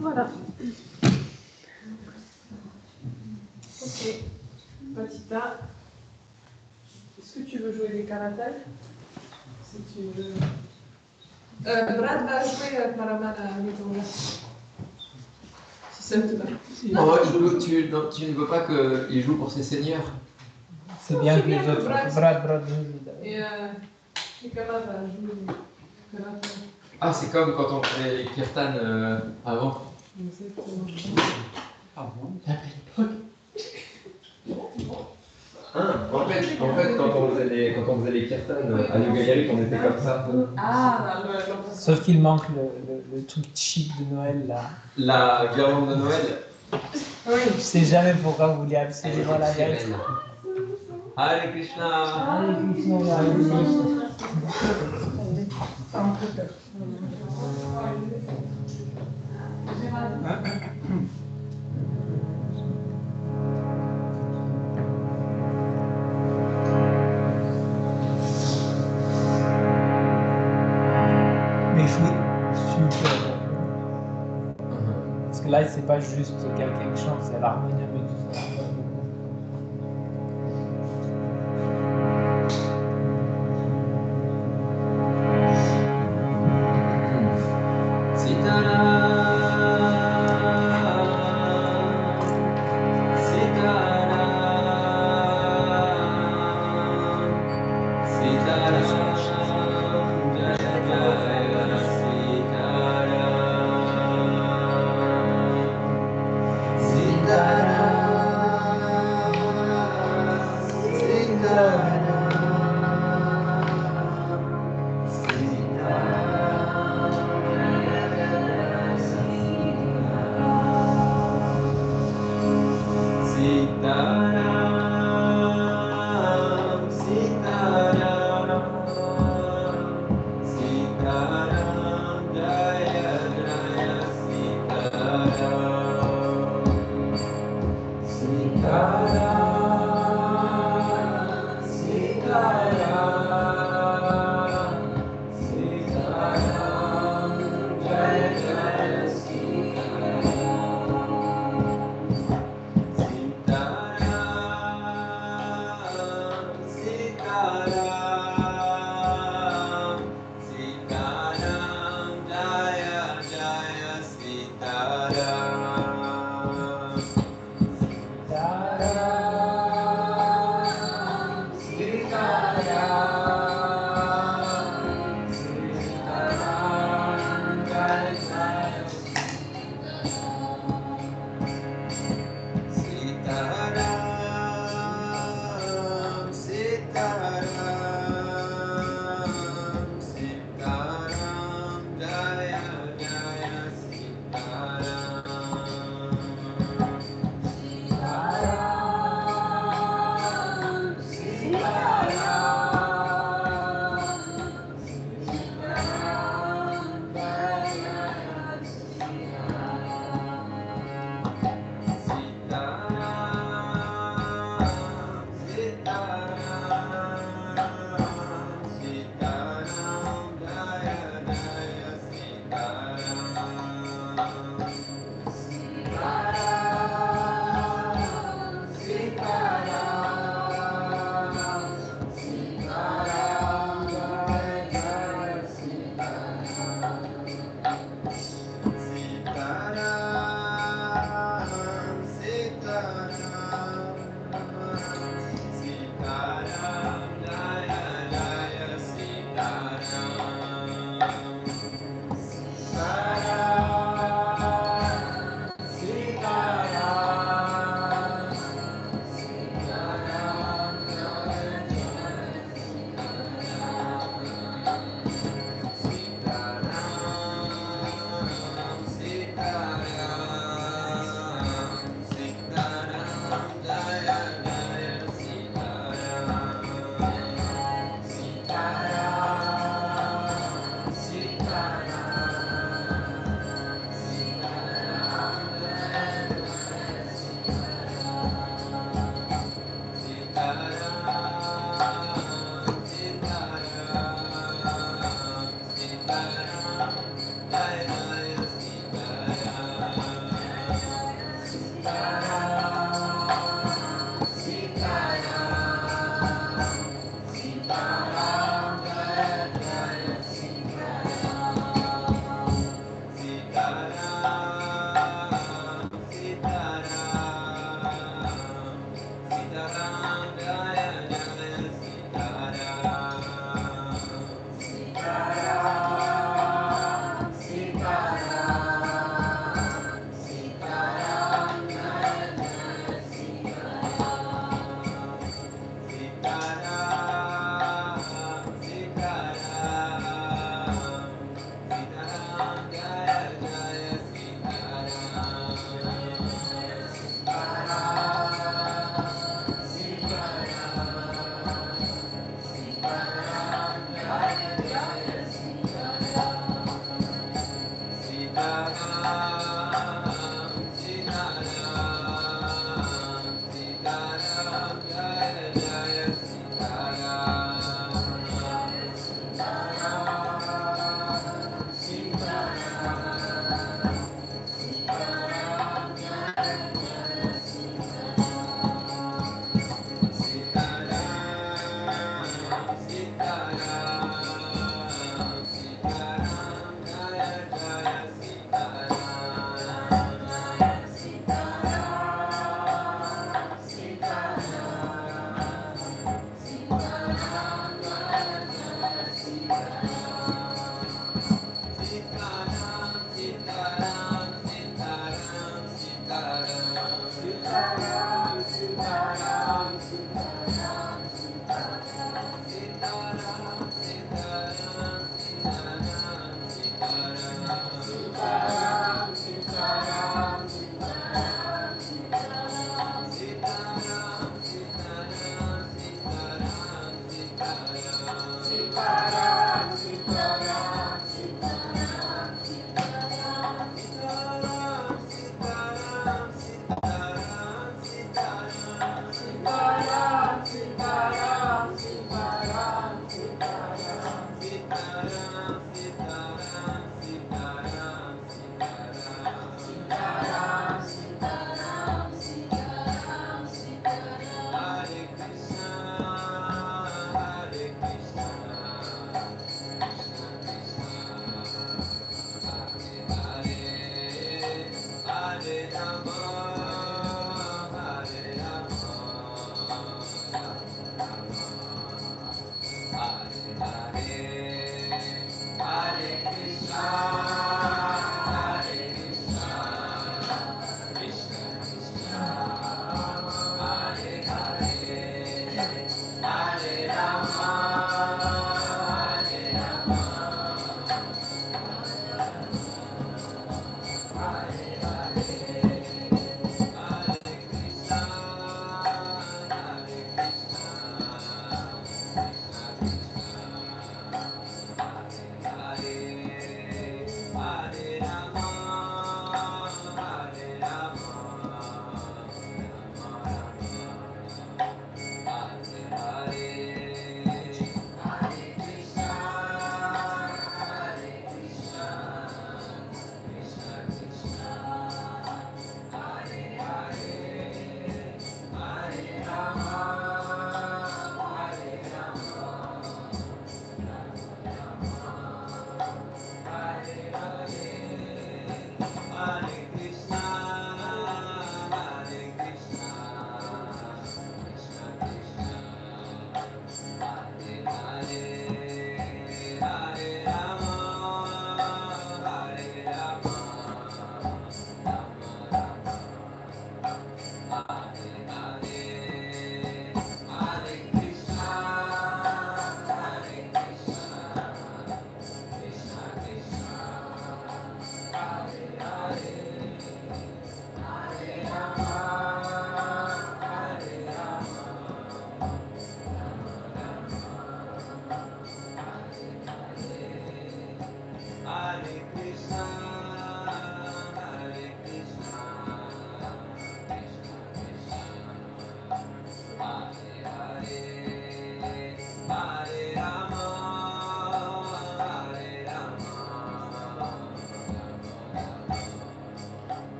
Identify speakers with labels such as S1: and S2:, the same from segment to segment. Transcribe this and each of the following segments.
S1: Voilà. Ok. Patita. Est-ce que tu veux jouer des karatels? Si tu veux. Brad va jouer Paraman à Midora. Si ça te va.
S2: Oh, tu ne veux pas qu'il joue pour ses seigneurs?
S3: C'est bien que les autres. Brad.
S1: Et Shikara va jouer karatel.
S2: Ah, c'est comme quand on faisait les kirtan avant.
S1: Exactement.
S2: Ah bon? En fait, quand on faisait les kirtan à New Gayarik, on était comme ça.
S1: Ah,
S3: Sauf qu'il manque le truc cheap de Noël là.
S2: La guirlande de Noël.
S1: oui.
S3: Je sais jamais pourquoi vous voulez absolument la mettre.
S2: Hare Krishna.
S3: Hare Krishna, Hare Krishna. Mais oui, super. Parce que là, c'est pas juste quelqu'un qui chante, c'est l'harmonium et tout ça.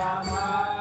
S3: Rama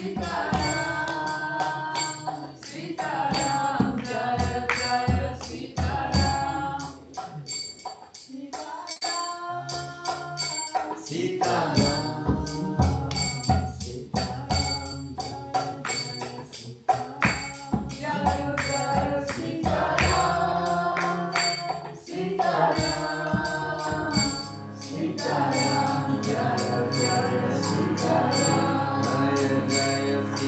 S2: Jaya Jaya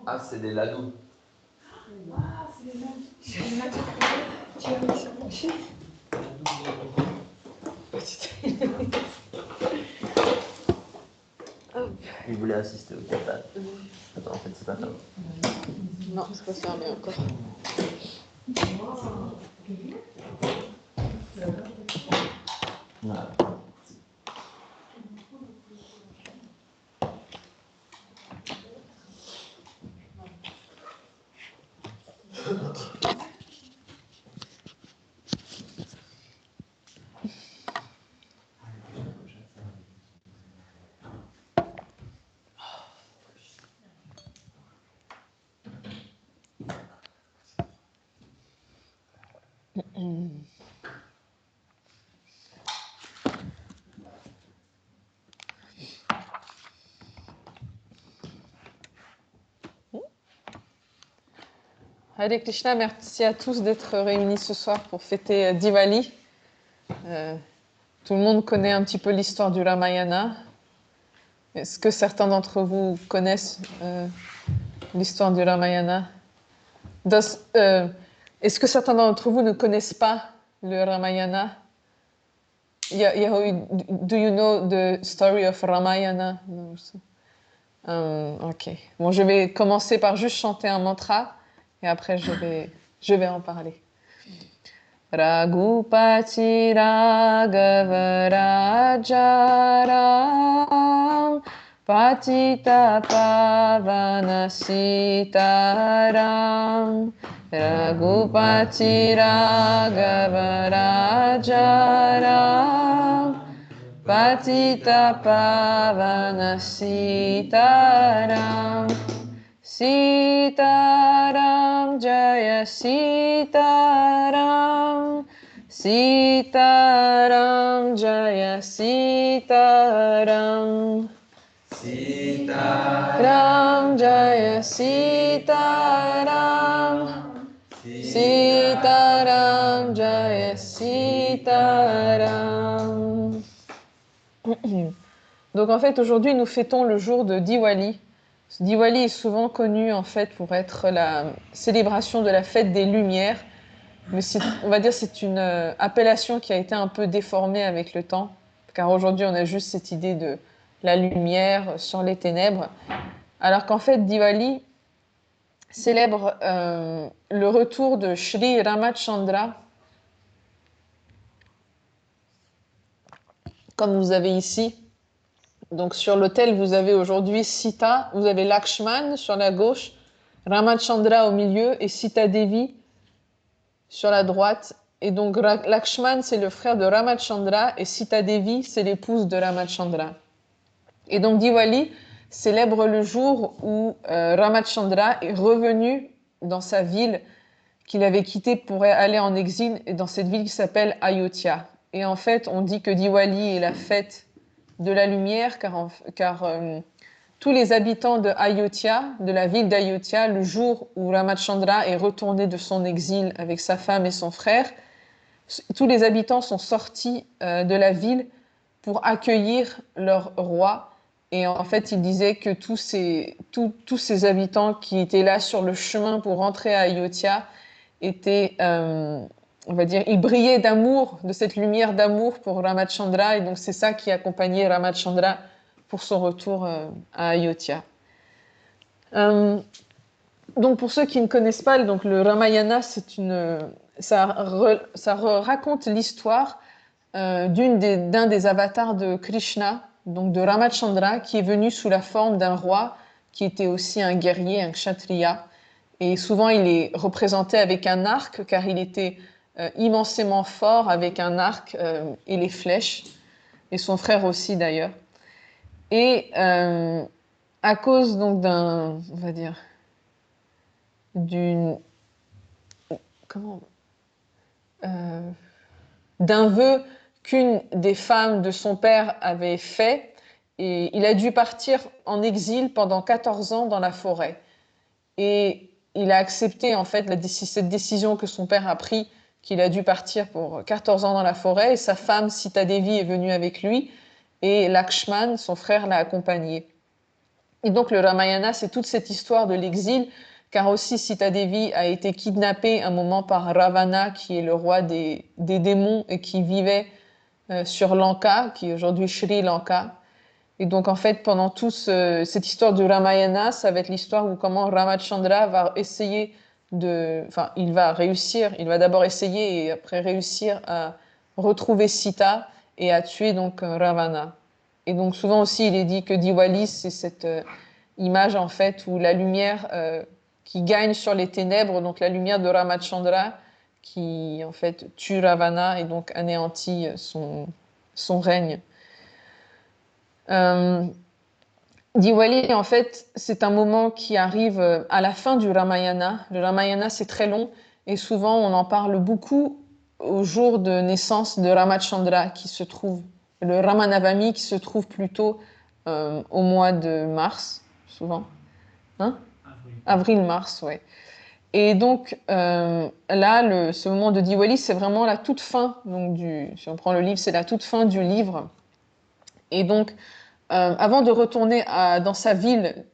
S2: Ah, c'est des ladous.
S1: Ah, c'est les mêmes. Tu as mis sur mon chien.
S2: Il voulait assister au kata. Attends, en fait, c'est pas ça.
S4: Non, c'est pas fermé encore.
S2: Voilà.
S4: Hare Krishna, merci à tous d'être réunis ce soir pour fêter Diwali. Tout le monde connaît un petit peu l'histoire du Ramayana. Est-ce que certains d'entre vous connaissent l'histoire du Ramayana? Est-ce que certains d'entre vous ne connaissent pas le Ramayana? Do you know the story of Ramayana? Ok. Bon, je vais commencer par juste chanter un mantra et après je vais en parler. Raghupati Raghava Rajaram Patita Pavana Sitaram Raghupati Raghava Rajaram Patita Pavana Sitaram Sitaram Jaya Sitaram Sitaram Jaya Sitaram Sitaram Jaya Sitaram Sitaram Jaya Sitaram. Donc en fait aujourd'hui nous fêtons le jour de Diwali. Diwali est souvent connu en fait pour être la célébration de la fête des Lumières, mais on va dire c'est une appellation qui a été un peu déformée avec le temps, car aujourd'hui on a juste cette idée de la lumière sur les ténèbres, alors qu'en fait Diwali célèbre le retour de Sri Ramachandra, comme vous avez ici. Donc sur l'autel, vous avez aujourd'hui Sita, vous avez Lakshman sur la gauche, Ramachandra au milieu et Sita Devi sur la droite. Et donc Lakshman, c'est le frère de Ramachandra et Sita Devi, c'est l'épouse de Ramachandra. Et donc Diwali célèbre le jour où Ramachandra est revenu dans sa ville qu'il avait quittée pour aller en exil, et dans cette ville qui s'appelle Ayodhya. Et en fait, on dit que Diwali est la fête de la lumière, car tous les habitants de Ayodhya, de la ville d'Ayodhya, le jour où Ramachandra est retourné de son exil avec sa femme et son frère, tous les habitants sont sortis de la ville pour accueillir leur roi. Et en fait, il disait que tous ces habitants qui étaient là sur le chemin pour rentrer à Ayodhya étaient... on va dire, il brillait d'amour, de cette lumière d'amour pour Ramachandra, et donc c'est ça qui accompagnait Ramachandra pour son retour à Ayodhya. Donc pour ceux qui ne connaissent pas, donc le Ramayana, ça raconte l'histoire d'un des avatars de Krishna, donc de Ramachandra, qui est venu sous la forme d'un roi qui était aussi un guerrier, un kshatriya. Et souvent il est représenté avec un arc, car il était immensément fort avec un arc et les flèches, et son frère aussi d'ailleurs. Et à cause donc d'un vœu qu'une des femmes de son père avait fait, et il a dû partir en exil pendant 14 ans dans la forêt. Et il a accepté en fait cette décision que son père a prise, qu'il a dû partir pour 14 ans dans la forêt, et sa femme Sita Devi est venue avec lui, et Lakshman, son frère, l'a accompagné. Et donc le Ramayana, c'est toute cette histoire de l'exil, car aussi Sita Devi a été kidnappée un moment par Ravana, qui est le roi des démons et qui vivait sur Lanka, qui est aujourd'hui Sri Lanka. Et donc en fait, pendant toute cette histoire du Ramayana, ça va être l'histoire où comment Ramachandra va essayer enfin, il va réussir, il va d'abord essayer et après réussir à retrouver Sita et à tuer donc Ravana. Et donc souvent aussi, il est dit que Diwali, c'est cette image en fait où la lumière qui gagne sur les ténèbres, donc la lumière de Ramachandra qui en fait tue Ravana et donc anéantit son règne. Diwali, en fait, c'est un moment qui arrive à la fin du Ramayana. Le Ramayana, c'est très long et souvent on en parle beaucoup au jour de naissance de Ramachandra qui se trouve, le Ramanavami qui se trouve plutôt au mois de mars, souvent. Hein? Avril-mars, ouais. Et donc là, ce moment de Diwali, c'est vraiment la toute fin. Donc si on prend le livre, c'est la toute fin du livre. Et donc, avant de retourner dans sa ville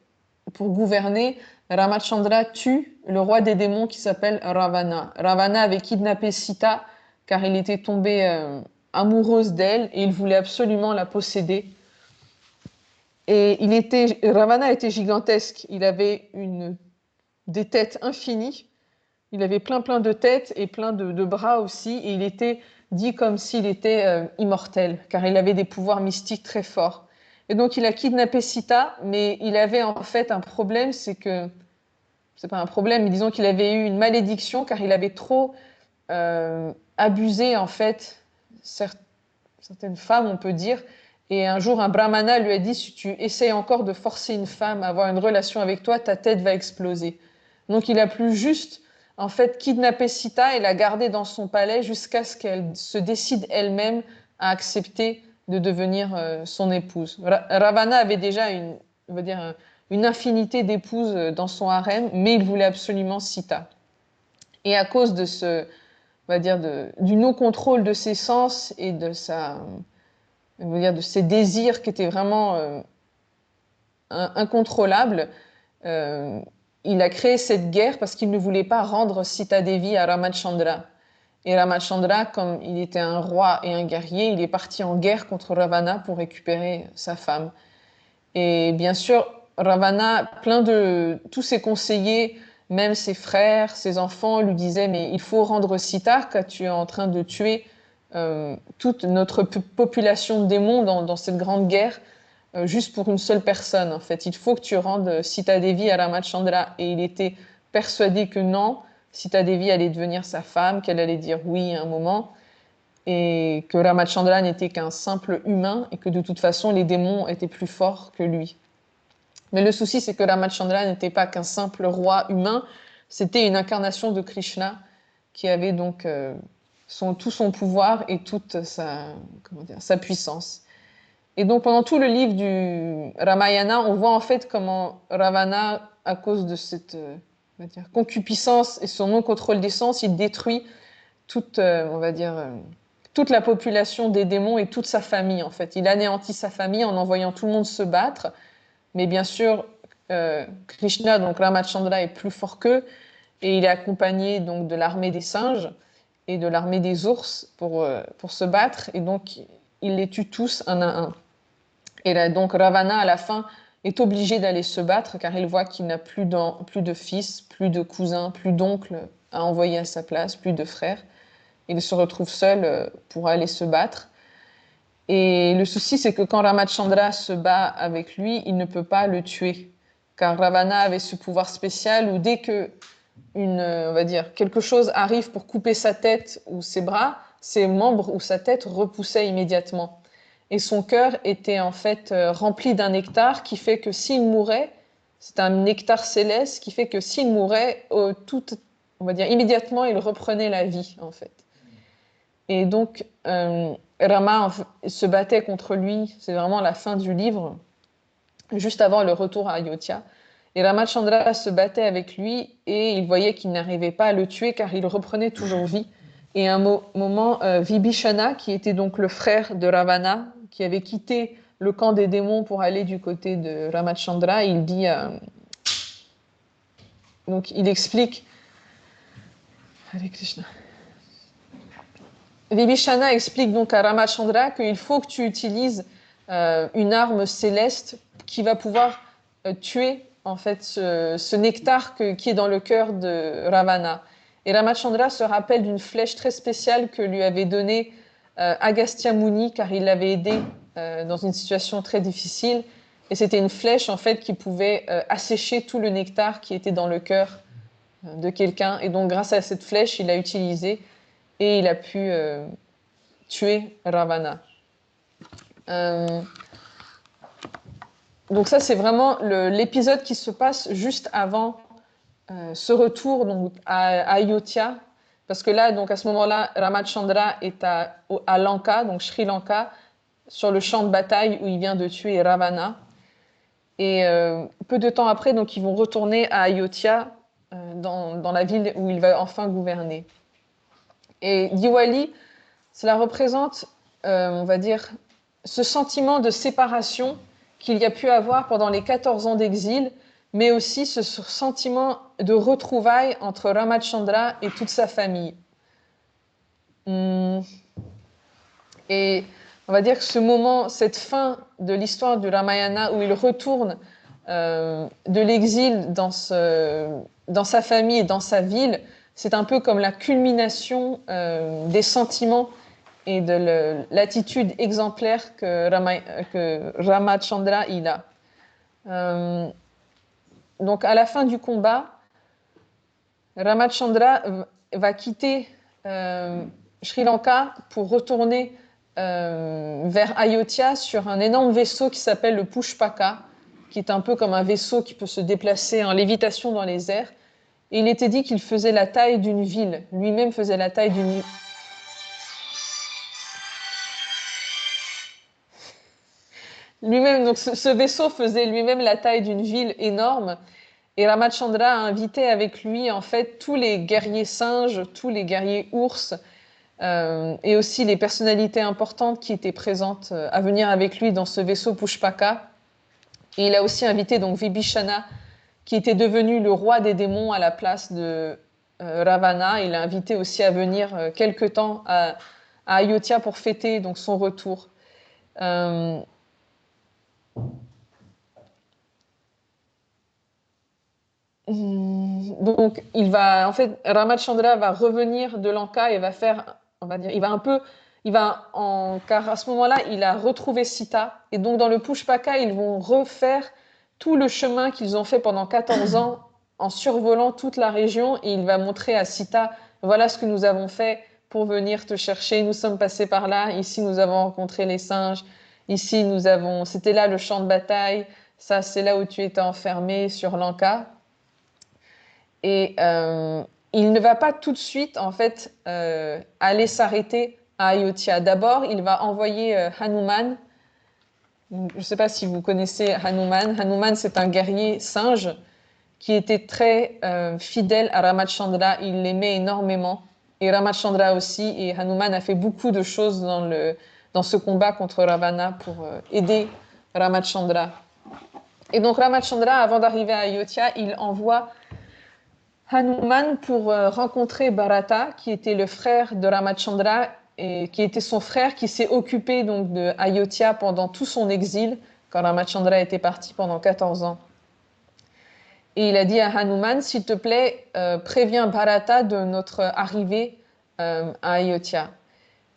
S4: pour gouverner, Ramachandra tue le roi des démons qui s'appelle Ravana. Ravana avait kidnappé Sita car il était tombé amoureuse d'elle et il voulait absolument la posséder. Et Ravana était gigantesque. Il avait des têtes infinies. Il avait plein de têtes et plein de bras aussi. Et il était dit comme s'il était immortel, car il avait des pouvoirs mystiques très forts. Et donc il a kidnappé Sita, mais il avait en fait un problème, c'est pas un problème, mais disons qu'il avait eu une malédiction, car il avait trop abusé en fait certaines femmes, on peut dire. Et un jour, un brahmana lui a dit, si tu essayes encore de forcer une femme à avoir une relation avec toi, ta tête va exploser. Donc il a plus juste en fait kidnappé Sita et la garder dans son palais jusqu'à ce qu'elle se décide elle-même à accepter de devenir son épouse. Ravana avait déjà une infinité d'épouses dans son harem, mais il voulait absolument Sita. Et à cause de du non-contrôle de ses sens et de ses désirs qui étaient vraiment incontrôlables, il a créé cette guerre parce qu'il ne voulait pas rendre Sita Devi à Ramachandra. Et Ramachandra, comme il était un roi et un guerrier, il est parti en guerre contre Ravana pour récupérer sa femme. Et bien sûr, Ravana, tous ses conseillers, même ses frères, ses enfants, lui disaient « Mais il faut rendre Sita, car tu es en train de tuer toute notre population de démons dans cette grande guerre. » Juste pour une seule personne, en fait. Il faut que tu rendes Sita Devi à Ramachandra. Et il était persuadé que non, Sita Devi allait devenir sa femme, qu'elle allait dire oui à un moment, et que Ramachandra n'était qu'un simple humain, et que de toute façon, les démons étaient plus forts que lui. Mais le souci, c'est que Ramachandra n'était pas qu'un simple roi humain, c'était une incarnation de Krishna, qui avait donc tout son pouvoir et toute sa puissance. Et donc, pendant tout le livre du Ramayana, on voit en fait comment Ravana, à cause de cette concupiscence et son non-contrôle des sens, il détruit toute la population des démons et toute sa famille, en fait. Il anéantit sa famille en envoyant tout le monde se battre. Mais bien sûr, Krishna, donc Ramachandra, est plus fort qu'eux et il est accompagné donc de l'armée des singes et de l'armée des ours pour se battre. Et donc, il les tue tous un à un. Et là, donc Ravana, à la fin, est obligé d'aller se battre car il voit qu'il n'a plus de fils, plus de cousins, plus d'oncles à envoyer à sa place, plus de frères. Il se retrouve seul pour aller se battre. Et le souci, c'est que quand Ramachandra se bat avec lui, il ne peut pas le tuer. Car Ravana avait ce pouvoir spécial où dès que quelque chose arrive pour couper sa tête ou ses bras, ses membres ou sa tête repoussaient immédiatement. Et son cœur était en fait rempli d'un nectar qui fait que s'il mourait, c'est un nectar céleste qui fait que s'il mourait, immédiatement, il reprenait la vie en fait. Et donc, Rama se battait contre lui, c'est vraiment la fin du livre, juste avant le retour à Ayodhya. Et Ramachandra se battait avec lui et il voyait qu'il n'arrivait pas à le tuer car il reprenait toujours vie. Et à un moment, Vibhishana, qui était donc le frère de Ravana, qui avait quitté le camp des démons pour aller du côté de Ramachandra, il dit, donc il explique, Hare Krishna. Vibhishana explique donc à Ramachandra qu'il faut que tu utilises une arme céleste qui va pouvoir tuer en fait ce nectar qui est dans le cœur de Ravana. Et Ramachandra se rappelle d'une flèche très spéciale que lui avait donnée Agastya Muni car il l'avait aidé dans une situation très difficile. Et c'était une flèche en fait qui pouvait assécher tout le nectar qui était dans le cœur de quelqu'un. Et donc grâce à cette flèche, il l'a utilisée et il a pu tuer Ravana. Donc ça, c'est vraiment l'épisode qui se passe juste avant ce retour donc, à Ayodhya. Parce que là, donc, à ce moment-là, Ramachandra est à Lanka, donc Sri Lanka, sur le champ de bataille où il vient de tuer Ravana. Et peu de temps après, donc, ils vont retourner à Ayodhya, dans la ville où il va enfin gouverner. Et Diwali, cela représente, on va dire, ce sentiment de séparation qu'il y a pu avoir pendant les 14 ans d'exil, mais aussi ce sentiment de retrouvailles entre Ramachandra et toute sa famille. Et on va dire que ce moment, cette fin de l'histoire du Ramayana, où il retourne de l'exil dans sa famille et dans sa ville, c'est un peu comme la culmination des sentiments et de l'attitude exemplaire que Ramachandra il a. Donc à la fin du combat, Ramachandra va quitter Sri Lanka pour retourner vers Ayodhya sur un énorme vaisseau qui s'appelle le Pushpaka, qui est un peu comme un vaisseau qui peut se déplacer en lévitation dans les airs. Et il était dit qu'il faisait la taille d'une ville. Lui-même faisait la taille d'une ville. Lui-même, donc ce vaisseau faisait lui-même la taille d'une ville énorme. Et Ramachandra a invité avec lui en fait tous les guerriers singes, tous les guerriers ours, et aussi les personnalités importantes qui étaient présentes à venir avec lui dans ce vaisseau Pushpaka. Et il a aussi invité donc Vibhishana, qui était devenu le roi des démons à la place de Ravana. Il l'a invité aussi à venir quelque temps à Ayodhya pour fêter donc son retour. Donc, Ramachandra va revenir de Lanka et va faire, on va dire, car à ce moment-là, il a retrouvé Sita. Et donc, dans le Pushpaka, ils vont refaire tout le chemin qu'ils ont fait pendant 14 ans en survolant toute la région. Et il va montrer à Sita, voilà ce que nous avons fait pour venir te chercher. Nous sommes passés par là. Ici, nous avons rencontré les singes. Ici, c'était là le champ de bataille. Ça, c'est là où tu étais enfermé sur Lanka. Et il ne va pas tout de suite, en fait, aller s'arrêter à Ayodhya. D'abord, il va envoyer Hanuman. Je ne sais pas si vous connaissez Hanuman. Hanuman, c'est un guerrier singe qui était très fidèle à Ramachandra. Il l'aimait énormément. Et Ramachandra aussi. Et Hanuman a fait beaucoup de choses dans ce combat contre Ravana pour aider Ramachandra. Et donc Ramachandra, avant d'arriver à Ayodhya, il envoie Hanuman pour rencontrer Bharata, qui était le frère de Ramachandra et qui était son frère qui s'est occupé donc de Ayodhya pendant tout son exil, quand Ramachandra était parti pendant 14 ans. Et il a dit à Hanuman, s'il te plaît, préviens Bharata de notre arrivée à Ayodhya.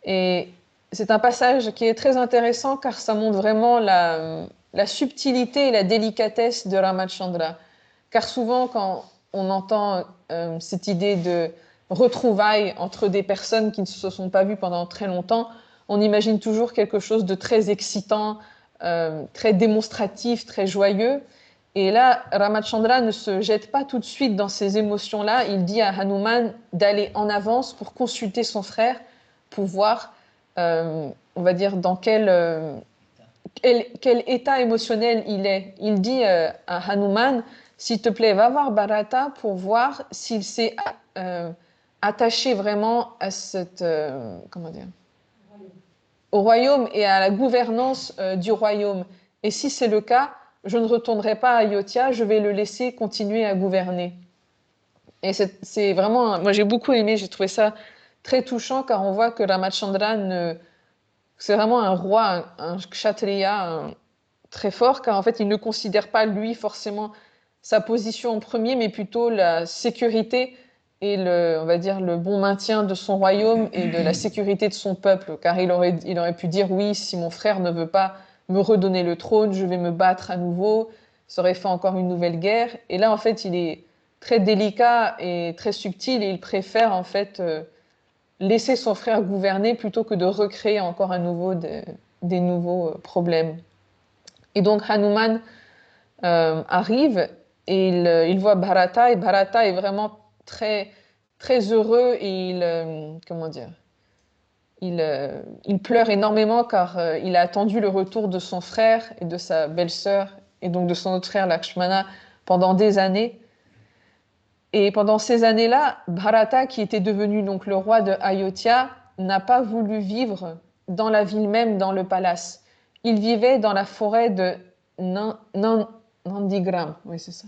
S4: Et c'est un passage qui est très intéressant car ça montre vraiment la subtilité et la délicatesse de Ramachandra. Car souvent, quand on entend cette idée de retrouvailles entre des personnes qui ne se sont pas vues pendant très longtemps, on imagine toujours quelque chose de très excitant, très démonstratif, très joyeux. Et là, Ramachandra ne se jette pas tout de suite dans ces émotions-là. Il dit à Hanuman d'aller en avance pour consulter son frère, pour voir, on va dire, dans quel état émotionnel il est. Il dit à Hanuman, s'il te plaît, va voir Bharata pour voir s'il s'est attaché vraiment à cette... comment dire ? au royaume et à la gouvernance du royaume. Et si c'est le cas, je ne retournerai pas à Ayodhya, je vais le laisser continuer à gouverner. Et c'est vraiment, moi j'ai beaucoup aimé, j'ai trouvé ça très touchant car on voit que Ramachandra, c'est vraiment un roi, un kshatriya très fort car en fait il ne considère pas lui forcément sa position en premier mais plutôt la sécurité et on va dire le bon maintien de son royaume et de la sécurité de son peuple car il aurait pu dire oui si mon frère ne veut pas me redonner le trône je vais me battre à nouveau, ça aurait fait encore une nouvelle guerre et là en fait il est très délicat et très subtil et il préfère en fait laisser son frère gouverner plutôt que de recréer encore à nouveau des nouveaux problèmes. Et donc Hanuman arrive et il voit Bharata et Bharata est vraiment très, très heureux et comment dire, il pleure énormément car il a attendu le retour de son frère et de sa belle-sœur et donc de son autre frère Lakshmana pendant des années. Et pendant ces années-là, Bharata, qui était devenu donc le roi de Ayodhya, n'a pas voulu vivre dans la ville même, dans le palace. Il vivait dans la forêt de Nandigram, oui, c'est ça.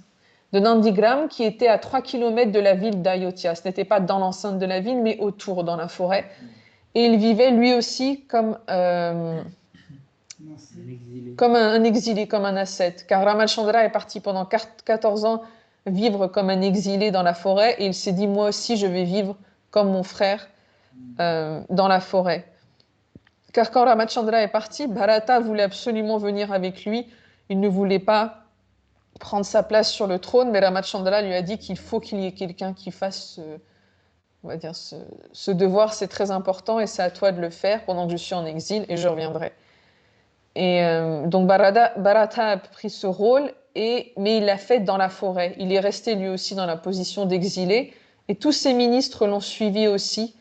S4: De Nandigram, qui était à 3 km de la ville d'Ayodhya. Ce n'était pas dans l'enceinte de la ville, mais autour, dans la forêt. Et il vivait lui aussi comme un exilé, comme un ascète. Car Ramachandra est parti pendant 14 ans vivre comme un exilé dans la forêt et il s'est dit moi aussi je vais vivre comme mon frère dans la forêt. Car quand Ramachandra est parti, Bharata voulait absolument venir avec lui. Il ne voulait pas prendre sa place sur le trône, mais Ramachandra lui a dit qu'il faut qu'il y ait quelqu'un qui fasse on va dire ce devoir, c'est très important et c'est à toi de le faire pendant que je suis en exil et je reviendrai. Et donc Bharata a pris ce rôle, mais il l'a fait dans la forêt. Il est resté lui aussi dans la position d'exilé, et tous ses ministres l'ont suivi aussi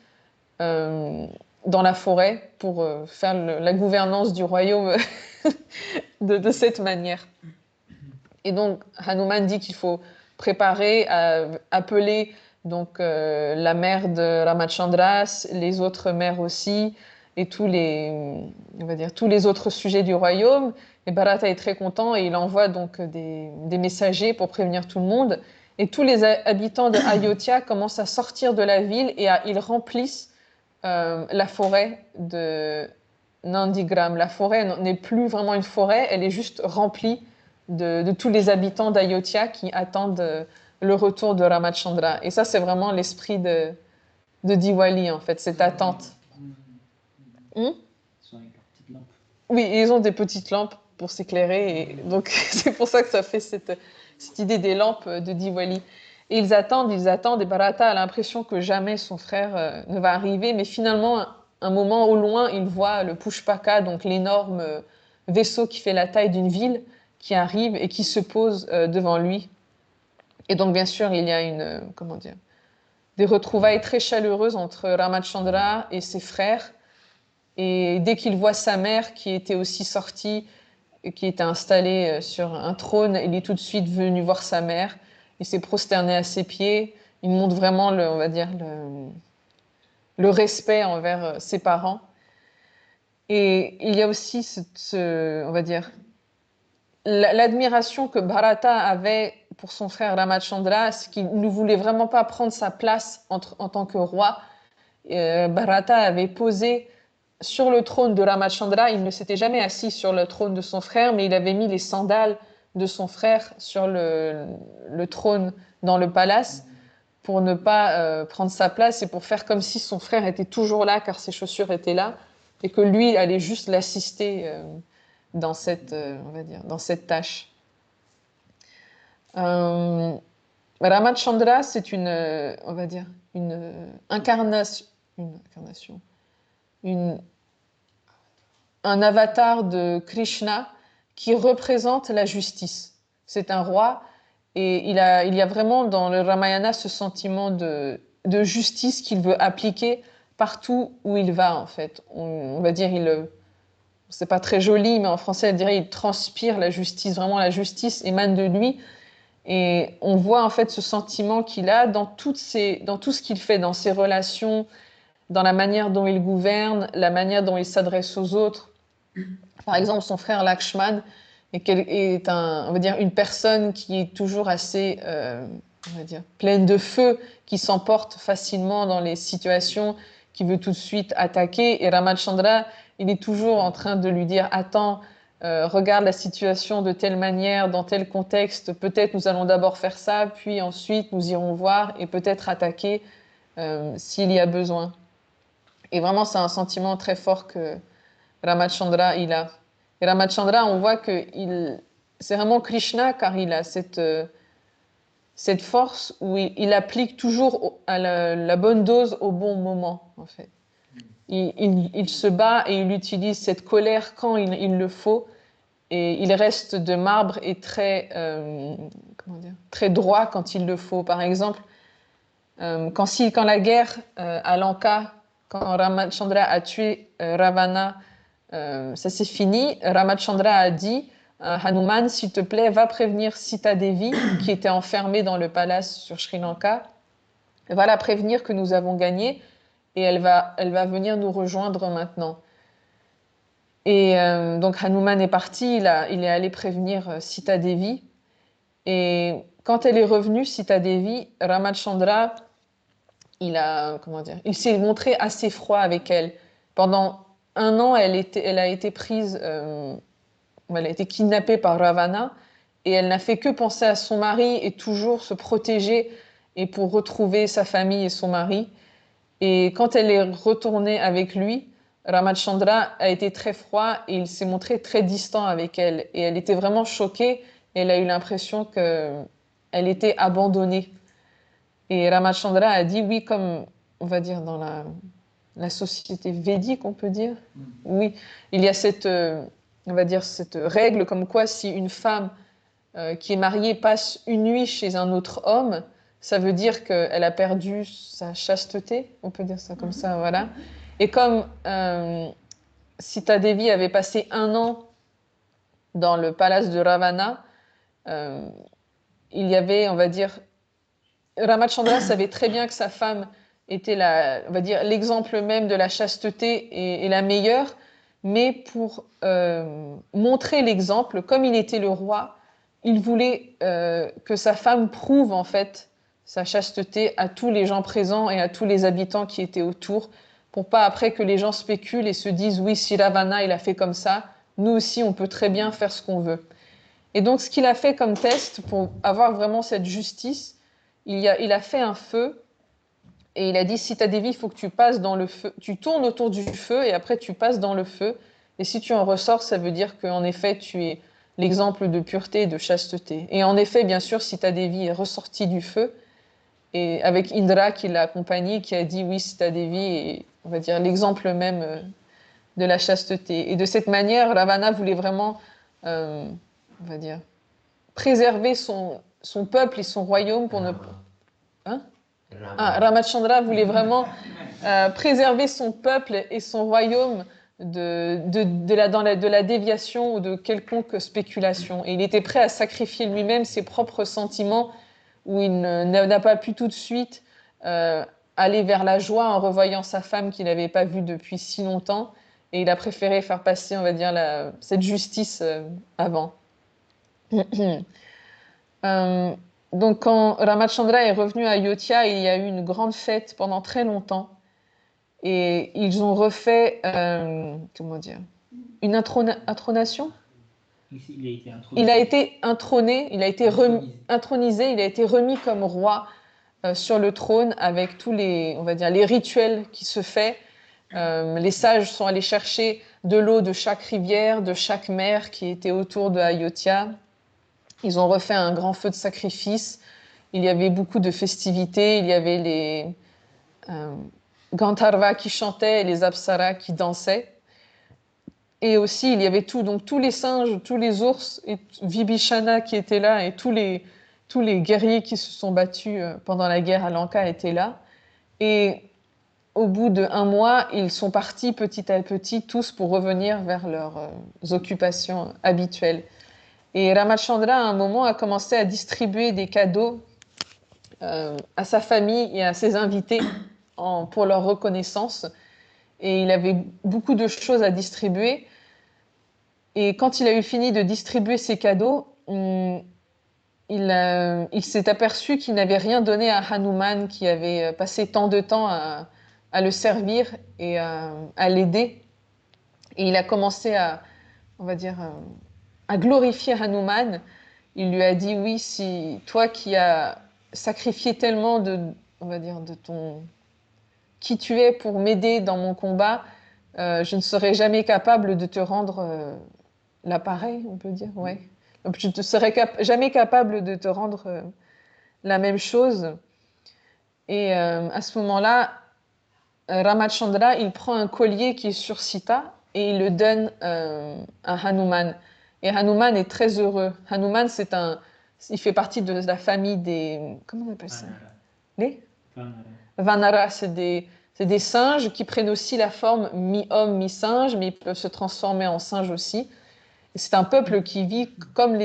S4: dans la forêt pour faire la gouvernance du royaume de cette manière. Et donc Hanuman dit qu'il faut préparer, appeler donc la mère de Ramachandra, les autres mères aussi, et tous les autres sujets du royaume. Et Bharata est très content et il envoie donc des messagers pour prévenir tout le monde. Et tous les habitants de Ayodhya commencent à sortir de la ville et ils remplissent la forêt de Nandigram. La forêt n'est plus vraiment une forêt, elle est juste remplie de tous les habitants d'Ayodhya qui attendent le retour de Ramachandra. Et ça, c'est vraiment l'esprit de Diwali, en fait, cette attente. Oui, ils ont des petites lampes pour s'éclairer. Et donc, c'est pour ça que ça fait cette idée des lampes de Diwali. Et ils attendent, et Bharata a l'impression que jamais son frère ne va arriver. Mais finalement, un moment au loin, il voit le Pushpaka, donc l'énorme vaisseau qui fait la taille d'une ville, qui arrive et qui se pose devant lui. Et donc, bien sûr, il y a des retrouvailles très chaleureuses entre Ramachandra et ses frères. Et dès qu'il voit sa mère, qui était aussi sortie, qui était installée sur un trône, il est tout de suite venu voir sa mère. Il s'est prosterné à ses pieds. Il montre vraiment, le respect envers ses parents. Et il y a aussi on va dire, l'admiration que Bharata avait pour son frère Ramachandra, c'est qu'il ne voulait vraiment pas prendre sa place en tant que roi. Bharata avait posé sur le trône de Ramachandra, il ne s'était jamais assis sur le trône de son frère, mais il avait mis les sandales de son frère sur le trône dans le palace pour ne pas prendre sa place et pour faire comme si son frère était toujours là car ses chaussures étaient là et que lui allait juste l'assister dans cette tâche. Ramachandra, c'est une incarnation, un avatar de Krishna qui représente la justice. C'est un roi et il y a vraiment dans le Ramayana ce sentiment de justice qu'il veut appliquer partout où il va en fait. On va dire, c'est pas très joli, mais en français, on dirait il transpire la justice. Vraiment, la justice émane de lui. Et on voit en fait ce sentiment qu'il a dans tout ce qu'il fait, dans ses relations dans la manière dont il gouverne, la manière dont il s'adresse aux autres. Par exemple, son frère Lakshman est on va dire, une personne qui est toujours assez, on va dire, pleine de feu, qui s'emporte facilement dans les situations, qui veut tout de suite attaquer. Et Ramachandra, il est toujours en train de lui dire « Attends, regarde la situation de telle manière, dans tel contexte, peut-être nous allons d'abord faire ça, puis ensuite nous irons voir et peut-être attaquer s'il y a besoin. » Et vraiment, c'est un sentiment très fort que Ramachandra, il a. Et Ramachandra, on voit que c'est vraiment Krishna, car il a cette force où il applique toujours la bonne dose au bon moment, en fait. Il se bat et il utilise cette colère quand il le faut, et il reste de marbre et très, très droit quand il le faut. Par exemple, quand la guerre à Lanka, quand Ramachandra a tué Ravana, ça s'est fini. Ramachandra a dit Hanuman, s'il te plaît, va prévenir Sita Devi, qui était enfermée dans le palace sur Sri Lanka. Va la prévenir que nous avons gagné et elle va venir nous rejoindre maintenant. Et donc Hanuman est parti, il est allé prévenir Sita Devi. Et quand elle est revenue, Sita Devi, Ramachandra, il s'est montré assez froid avec elle. Pendant 1 an, elle a été prise, elle a été kidnappée par Ravana et elle n'a fait que penser à son mari et toujours se protéger et pour retrouver sa famille et son mari. Et quand elle est retournée avec lui, Ramachandra a été très froid et il s'est montré très distant avec elle. Et elle était vraiment choquée et elle a eu l'impression qu'elle était abandonnée. Et Ramachandra a dit oui, comme on va dire dans la société védique, on peut dire. Oui, il y a on va dire, cette règle comme quoi si une femme qui est mariée passe une nuit chez un autre homme, ça veut dire qu'elle a perdu sa chasteté, on peut dire ça comme ça, voilà. Et comme Sita Devi avait passé 1 an dans le palace de Ravana, il y avait, on va dire, Ramachandra savait très bien que sa femme était on va dire, l'exemple même de la chasteté et la meilleure, mais pour montrer l'exemple, comme il était le roi, il voulait que sa femme prouve en fait sa chasteté à tous les gens présents et à tous les habitants qui étaient autour, pour pas après que les gens spéculent et se disent oui, si Ravana il a fait comme ça, nous aussi on peut très bien faire ce qu'on veut. Et donc ce qu'il a fait comme test pour avoir vraiment cette justice, il a fait un feu et il a dit Sita Devi, il faut que tu passes dans le feu, tu tournes autour du feu et après tu passes dans le feu. Et si tu en ressors, ça veut dire qu'en effet tu es l'exemple de pureté et de chasteté. Et en effet, bien sûr, Sita Devi est ressortie du feu et avec Indra qui l'a accompagnée, qui a dit oui, Sita Devi est, on va dire, l'exemple même de la chasteté. Et de cette manière, Ravana voulait vraiment, on va dire, préserver son peuple et son royaume pour ne pas... Hein Ramachandra voulait vraiment préserver son peuple et son royaume de la déviation ou de quelconque spéculation. Et il était prêt à sacrifier lui-même ses propres sentiments, où il n'a pas pu tout de suite aller vers la joie en revoyant sa femme qu'il n'avait pas vue depuis si longtemps. Et il a préféré faire passer, on va dire, cette justice avant. Donc, quand Ramachandra est revenu à Ayodhya, il y a eu une grande fête pendant très longtemps. Et ils ont refait, comment dire, une intronation. Il a été introné, il a été intronisé, il a été remis comme roi sur le trône avec tous les, on va dire, les rituels qui se fait. Les sages sont allés chercher de l'eau de chaque rivière, de chaque mer qui était autour de Ayodhya. Ils ont refait un grand feu de sacrifice. Il y avait beaucoup de festivités. Il y avait les Gandharvas qui chantaient et les Apsaras qui dansaient. Et aussi, il y avait donc tous les singes, tous les ours, et Vibhishana qui était là, et tous les guerriers qui se sont battus pendant la guerre à Lanka étaient là. Et au bout d'1 mois, ils sont partis petit à petit, tous pour revenir vers leurs occupations habituelles. Et Ramachandra, à un moment, a commencé à distribuer des cadeaux à sa famille et à ses invités pour leur reconnaissance. Et il avait beaucoup de choses à distribuer. Et quand il a eu fini de distribuer ses cadeaux, il s'est aperçu qu'il n'avait rien donné à Hanuman, qui avait passé tant de temps à le servir et à l'aider. Et il a commencé on va dire, à glorifier Hanuman. Il lui a dit, oui, si toi qui as sacrifié tellement on va dire, de qui tu es pour m'aider dans mon combat, je ne serai jamais capable de te rendre l'appareil, on peut dire, ouais. Donc, je ne serai jamais capable de te rendre la même chose. Et à ce moment-là, Ramachandra, il prend un collier qui est sur Sita et il le donne à Hanuman. Et Hanuman est très heureux. Hanuman, il fait partie de la famille des... Comment on appelle ça? Les Vanara, c'est des singes qui prennent aussi la forme mi-homme, mi-singe, mais ils peuvent se transformer en singe aussi. Et c'est un peuple qui vit comme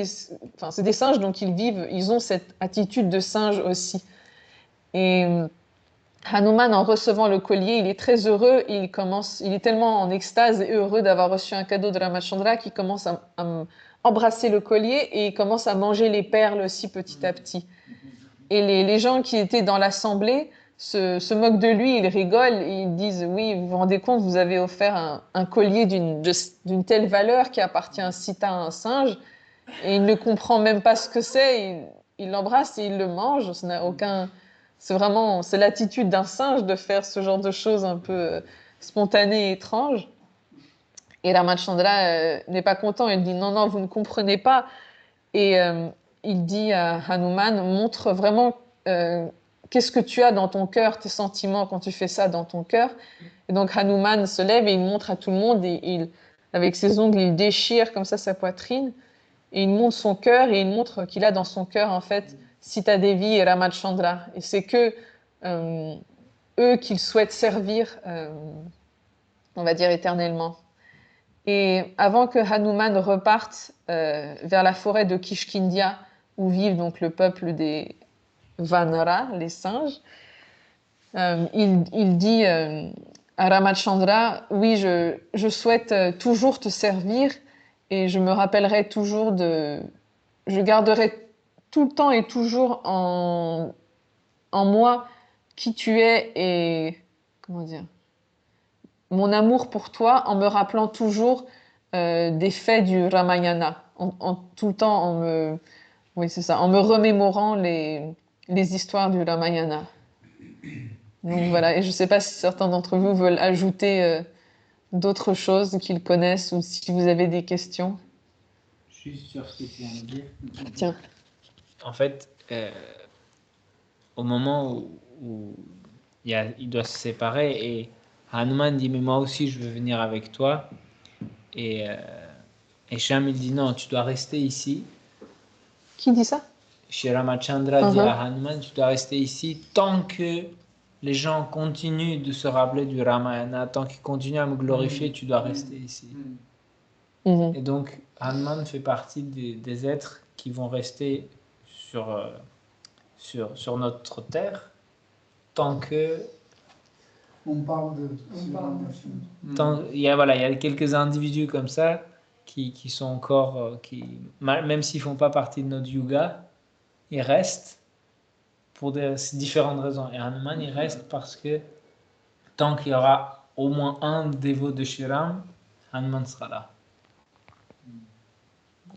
S4: Enfin, c'est des singes, donc ils ont cette attitude de singe aussi. Et Hanuman, en recevant le collier, il est très heureux. Il est tellement en extase et heureux d'avoir reçu un cadeau de Ramachandra qu'il commence à embrasser le collier et il commence à manger les perles aussi petit à petit. Et les gens qui étaient dans l'assemblée se moquent de lui, ils rigolent, et ils disent « Oui, vous vous rendez compte, vous avez offert un collier d'une telle valeur qui appartient à Sita, un singe, et il ne comprend même pas ce que c'est, il l'embrasse et il le mange, ça n'a aucun... C'est l'attitude d'un singe de faire ce genre de choses un peu spontanées et étranges. » Et Ramachandra n'est pas content, il dit « Non, non, vous ne comprenez pas. » Et il dit à Hanuman, montre vraiment qu'est-ce que tu as dans ton cœur, tes sentiments quand tu fais ça dans ton cœur. Et donc Hanuman se lève et il montre à tout le monde, et avec ses ongles, il déchire comme ça sa poitrine, et il montre son cœur, et il montre qu'il a dans son cœur en fait Sita Devi et Ramachandra. Et c'est que eux qu'il souhaite servir, on va dire éternellement. Et avant que Hanuman reparte vers la forêt de Kishkindia, où vivent donc le peuple des Vanara, les singes, il dit à Ramachandra, oui, je souhaite toujours te servir et je me rappellerai toujours je garderai tout le temps et toujours en moi qui tu es et, comment dire, mon amour pour toi en me rappelant toujours des faits du Ramayana, tout le temps oui, c'est ça, en me remémorant les histoires du Ramayana. Donc voilà, et je ne sais pas si certains d'entre vous veulent ajouter d'autres choses qu'ils connaissent ou si vous avez des questions.
S3: Juste sur ce que tu viens de dire.
S4: Tiens.
S3: En fait, au moment où il doit se séparer, et Hanuman dit, mais moi aussi je veux venir avec toi. Et Shyam il dit, non, tu dois rester ici.
S4: Qui dit ça?
S3: Shri Ramachandra dit à Hanuman, tu dois rester ici tant que les gens continuent de se rappeler du Ramayana, tant qu'ils continuent à me glorifier, tu dois rester ici. Et donc, Hanuman fait partie des êtres qui vont rester sur notre terre tant que...
S5: On parle de...
S3: Il y a quelques individus comme ça qui sont encore... même s'ils ne font pas partie de notre yuga, ils restent pour différentes raisons. Et Hanuman, il reste parce que tant qu'il y aura au moins un dévot de Shriram, Hanuman sera là.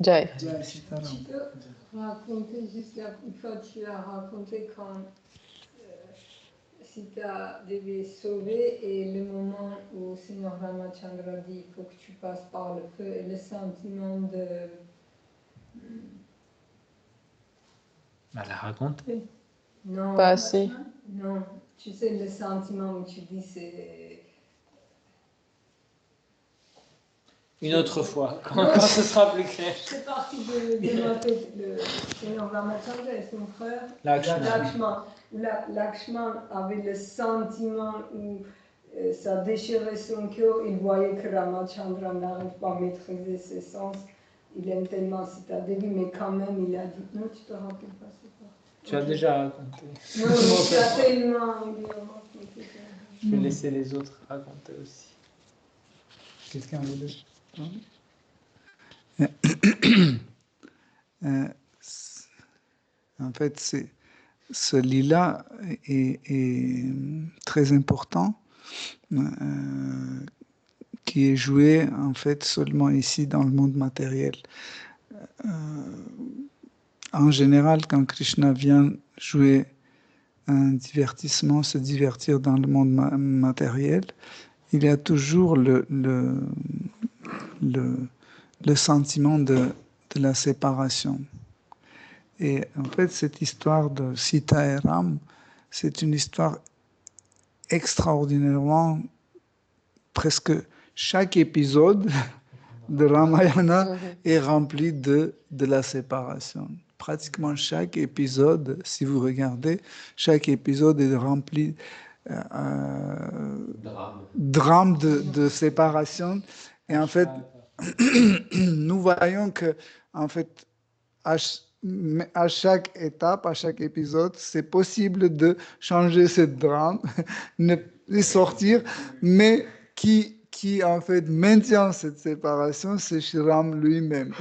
S4: Jai.
S1: Tu peux raconter juste une fois tu as raconté quand Sita devait sauver et le moment où Seigneur Ramachandra dit il faut que tu passes par le feu et le sentiment de...
S3: Elle a raconté.
S1: Non,
S4: Pas assez.
S1: non, tu sais le sentiment où tu dis c'est...
S3: Une autre fois, quand ce sera plus clair.
S1: C'est parti de ma tête, le Seigneur Ramachandra et son frère
S3: Lakshman.
S1: Lakshman avait le sentiment où ça déchirait son cœur, il voyait que Ramachandra n'arrive pas à maîtriser ses sens
S6: il aime tellement Sita Devi, mais quand même, il a dit non, tu te rappelles pas, c'est pas.
S3: Tu as déjà raconté.
S6: Non, mais tu as tellement bien raconté.
S3: Je vais laisser les autres raconter aussi.
S5: Quelqu'un voulait. En fait, ce lila est très important, qui est joué en fait seulement ici dans le monde matériel. En général, quand Krishna vient jouer un divertissement, se divertir dans le monde matériel, il y a toujours le sentiment de la séparation. Et en fait, cette histoire de Sita et Ram, c'est une histoire extraordinairement, presque chaque épisode de Ramayana est rempli de la séparation. Pratiquement chaque épisode, si vous regardez, chaque épisode est rempli drame de séparation. Et en fait, nous voyons que, en fait, à chaque étape, à chaque épisode, c'est possible de changer ce drame, de sortir, mais qui en fait maintient cette séparation, c'est Shri Ram lui-même.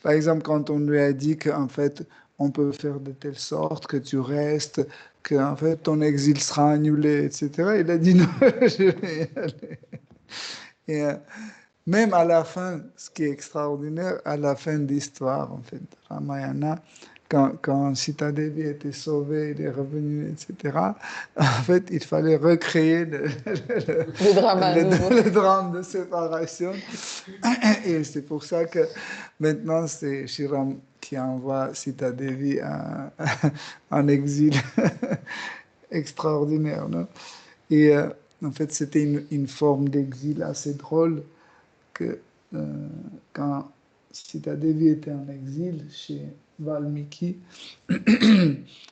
S5: Par exemple, quand on lui a dit qu'en fait, on peut faire de telle sorte que tu restes, que en fait ton exil sera annulé, etc. Il a dit non, je vais y aller. Et même à la fin, ce qui est extraordinaire, à la fin de l'histoire, en fait, Ramayana, quand Sita Devi était sauvée, il est revenu, etc., en fait, il fallait recréer le drame de séparation. Et c'est pour ça que maintenant, c'est Shri Ram qui envoie Sita Devi en exil extraordinaire. Non? Et en fait, c'était une forme d'exil assez drôle que quand Sita Devi était en exil chez Valmiki,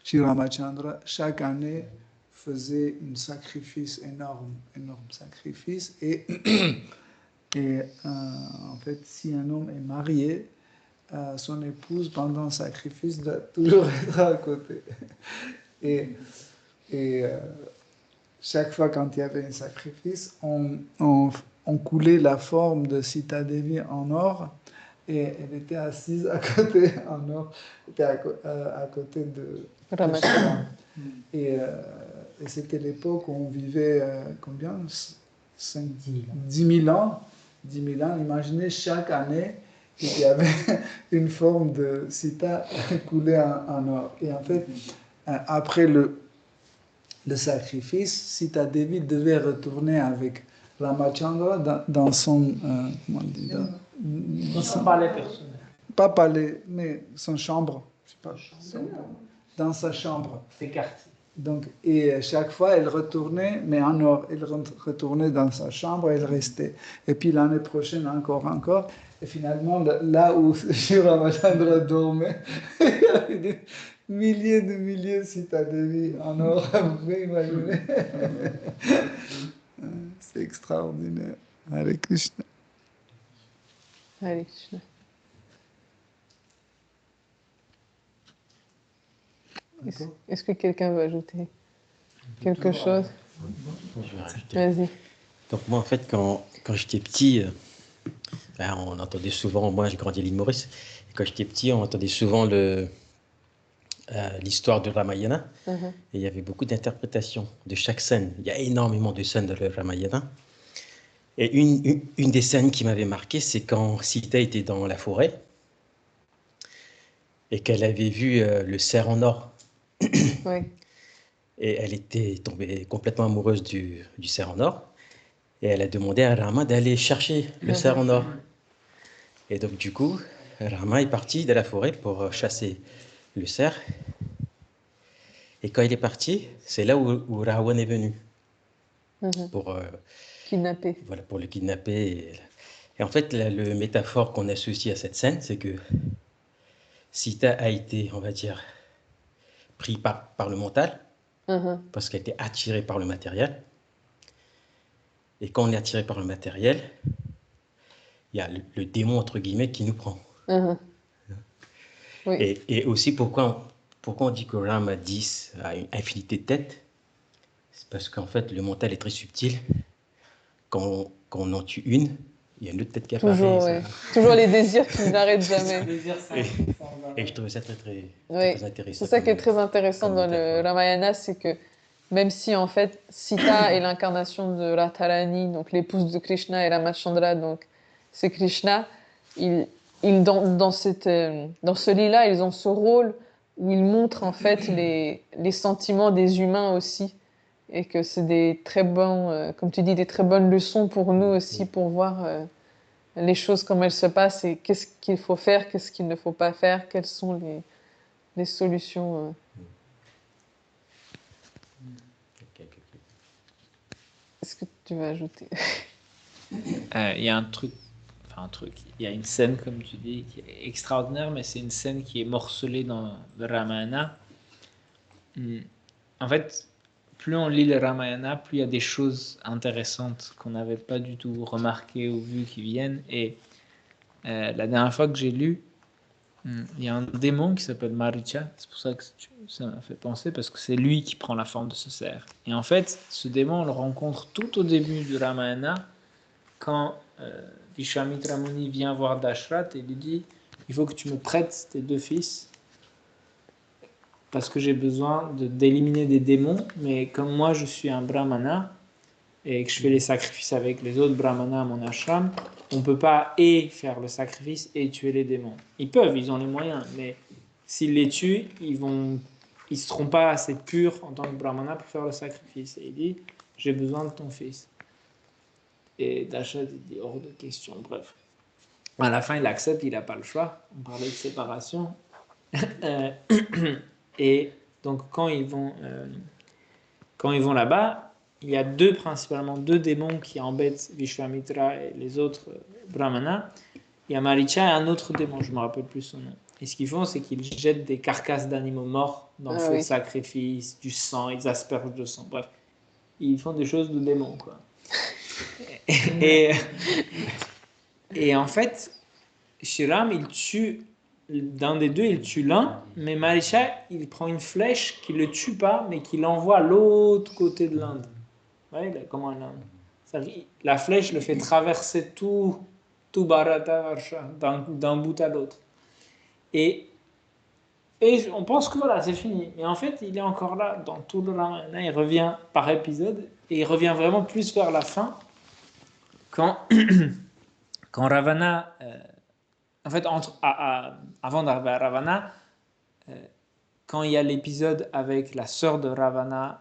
S5: Shri Ramachandra, chaque année, faisait un sacrifice énorme sacrifice. Et en fait, si un homme est marié, son épouse, pendant le sacrifice, doit toujours être à côté. Et chaque fois quand il y avait un sacrifice, on coulait la forme de Sita Devi en or, et elle était assise à côté en or, était à côté de Shiva. Et c'était l'époque où on vivait combien 10 000 ans. 10 000 ans. Imaginez chaque année, il y avait une forme de Sita coulée en or. Et en fait, après le sacrifice, Sita Devi devait retourner avec Ramachandra dans son, comment on dit,
S3: Dans son palais personnel.
S5: Pas palais, mais son chambre, je sais pas, dans sa chambre.
S3: Ses quartiers.
S5: Donc, et chaque fois, elle retournait, mais en or, elle retournait dans sa chambre, elle restait. Et puis l'année prochaine, encore. Et finalement, là où Shri Ramachandra dormait, il y avait des milliers de Sita Devi en or. Vous pouvez imaginer. C'est extraordinaire. Hare Krishna.
S4: Hare Krishna. Est-ce que quelqu'un veut ajouter quelque chose?
S7: Je vais rajouter.
S4: Vas-y.
S7: Donc moi, en fait, quand j'étais petit, on entendait souvent, moi j'ai grandi à l'île Maurice, et quand j'étais petit, on entendait souvent l'histoire de Ramayana, et il y avait beaucoup d'interprétations de chaque scène. Il y a énormément de scènes dans le Ramayana. Et une des scènes qui m'avait marqué, c'est quand Sita était dans la forêt, et qu'elle avait vu le cerf en or.
S4: Oui.
S7: Et elle était tombée complètement amoureuse du cerf en or. Et elle a demandé à Rama d'aller chercher le cerf en or. Et donc, du coup, Rama est parti de la forêt pour chasser le cerf. Et quand il est parti, c'est là où Ravan est venu pour
S4: kidnapper.
S7: Voilà, pour le kidnapper. Et en fait, le métaphore qu'on associe à cette scène, c'est que Sita a été, on va dire, pris par le mental, parce qu'elle était attirée par le matériel. Et quand on est attiré par le matériel, il y a le démon, entre guillemets, qui nous prend.
S4: Oui.
S7: Et aussi, pourquoi on dit que Ram a 10 a une infinité de têtes? C'est parce qu'en fait, le mental est très subtil. Quand on en tue une, il y a une autre tête qui apparaît.
S4: Toujours,
S7: Ça.
S4: oui. Toujours les désirs qui n'arrêtent jamais.
S7: Et je trouvais ça très
S4: Oui.
S7: intéressant.
S4: C'est ça qui est très intéressant dans le Ramayana, c'est que même si en fait Sita est l'incarnation de Radharani, donc l'épouse de Krishna, et Ramachandra, donc c'est Krishna, dans ce lila, ils ont ce rôle où ils montrent en fait les sentiments des humains aussi, et que c'est des très bons, comme tu dis, des très bonnes leçons pour nous aussi, pour voir les choses comme elles se passent et qu'est-ce qu'il faut faire, qu'est-ce qu'il ne faut pas faire, quelles sont les solutions. Est-ce que tu veux ajouter?
S3: Il y a il y a une scène, comme tu dis, qui est extraordinaire, mais c'est une scène qui est morcelée dans le Ramayana. En fait, plus on lit le Ramayana, plus il y a des choses intéressantes qu'on n'avait pas du tout remarquées ou vues qui viennent. Et la dernière fois que j'ai lu, il y a un démon qui s'appelle Maricha. C'est pour ça que ça m'a fait penser, parce que c'est lui qui prend la forme de ce cerf. Et en fait, ce démon, on le rencontre tout au début du Ramayana, quand Vishwamitra Muni vient voir Dashrath et lui dit « Il faut que tu me prêtes tes 2 fils, parce que j'ai besoin d'éliminer des démons, mais comme moi je suis un brahmana, et que je fais les sacrifices avec les autres brahmanas à mon ashram, on ne peut pas et faire le sacrifice et tuer les démons. Ils peuvent, ils ont les moyens, mais s'ils les tuent, ils ne seront pas assez purs en tant que brahmana pour faire le sacrifice. Et il dit, j'ai besoin de ton fils. Et Dashrath dit, hors de question, bref. À la fin, il accepte, il n'a pas le choix. On parlait de séparation. Et donc, quand ils vont là-bas, il y a principalement deux démons qui embêtent Vishwamitra et les autres brahmanas. Il y a Maricha et un autre démon, je ne me rappelle plus son nom. Et ce qu'ils font, c'est qu'ils jettent des carcasses d'animaux morts dans le feu de sacrifice, du sang, ils aspergent de sang. Bref, ils font des choses de démons, quoi. Et en fait, Shiram, il tue d'un des deux, il tue l'un, mais Maricha, il prend une flèche qui ne le tue pas, mais qui l'envoie à l'autre côté de l'Inde. Ouais, comment l'Inde. La flèche le fait traverser tout Bharata-varsha, d'un bout à l'autre. Et on pense que voilà, c'est fini. Mais en fait, il est encore là dans tout le Ramayana. Il revient par épisode, et il revient vraiment plus vers la fin, quand Ravana... En fait, avant d'arriver à Ravana, quand il y a l'épisode avec la sœur de Ravana,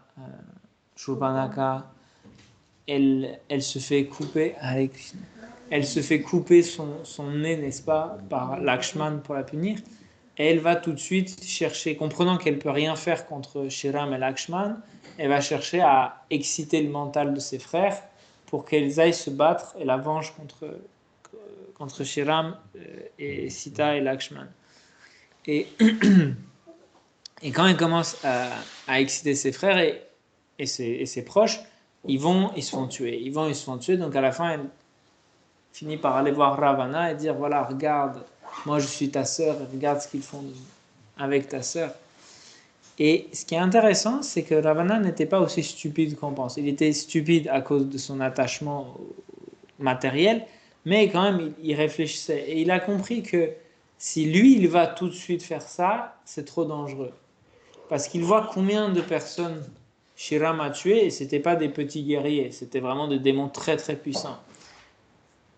S3: Shurpanaka, elle se fait couper son nez, n'est-ce pas, par Lakshman pour la punir. Et elle va tout de suite chercher, comprenant qu'elle ne peut rien faire contre Shiram et Lakshman, elle va chercher à exciter le mental de ses frères pour qu'elles aillent se battre et la vengent contre Shiram et Sita et Lakshman. Et quand elle commence à exciter ses frères et ses proches, ils se font tuer. Donc à la fin, elle finit par aller voir Ravana et dire, voilà, regarde, moi je suis ta sœur, regarde ce qu'ils font avec ta sœur. Et ce qui est intéressant, c'est que Ravana n'était pas aussi stupide qu'on pense. Il était stupide à cause de son attachement matériel, mais quand même, il réfléchissait. Et il a compris que si lui, il va tout de suite faire ça, c'est trop dangereux. Parce qu'il voit combien de personnes Shiram a tuées, et ce n'étaient pas des petits guerriers, c'était vraiment des démons très très puissants.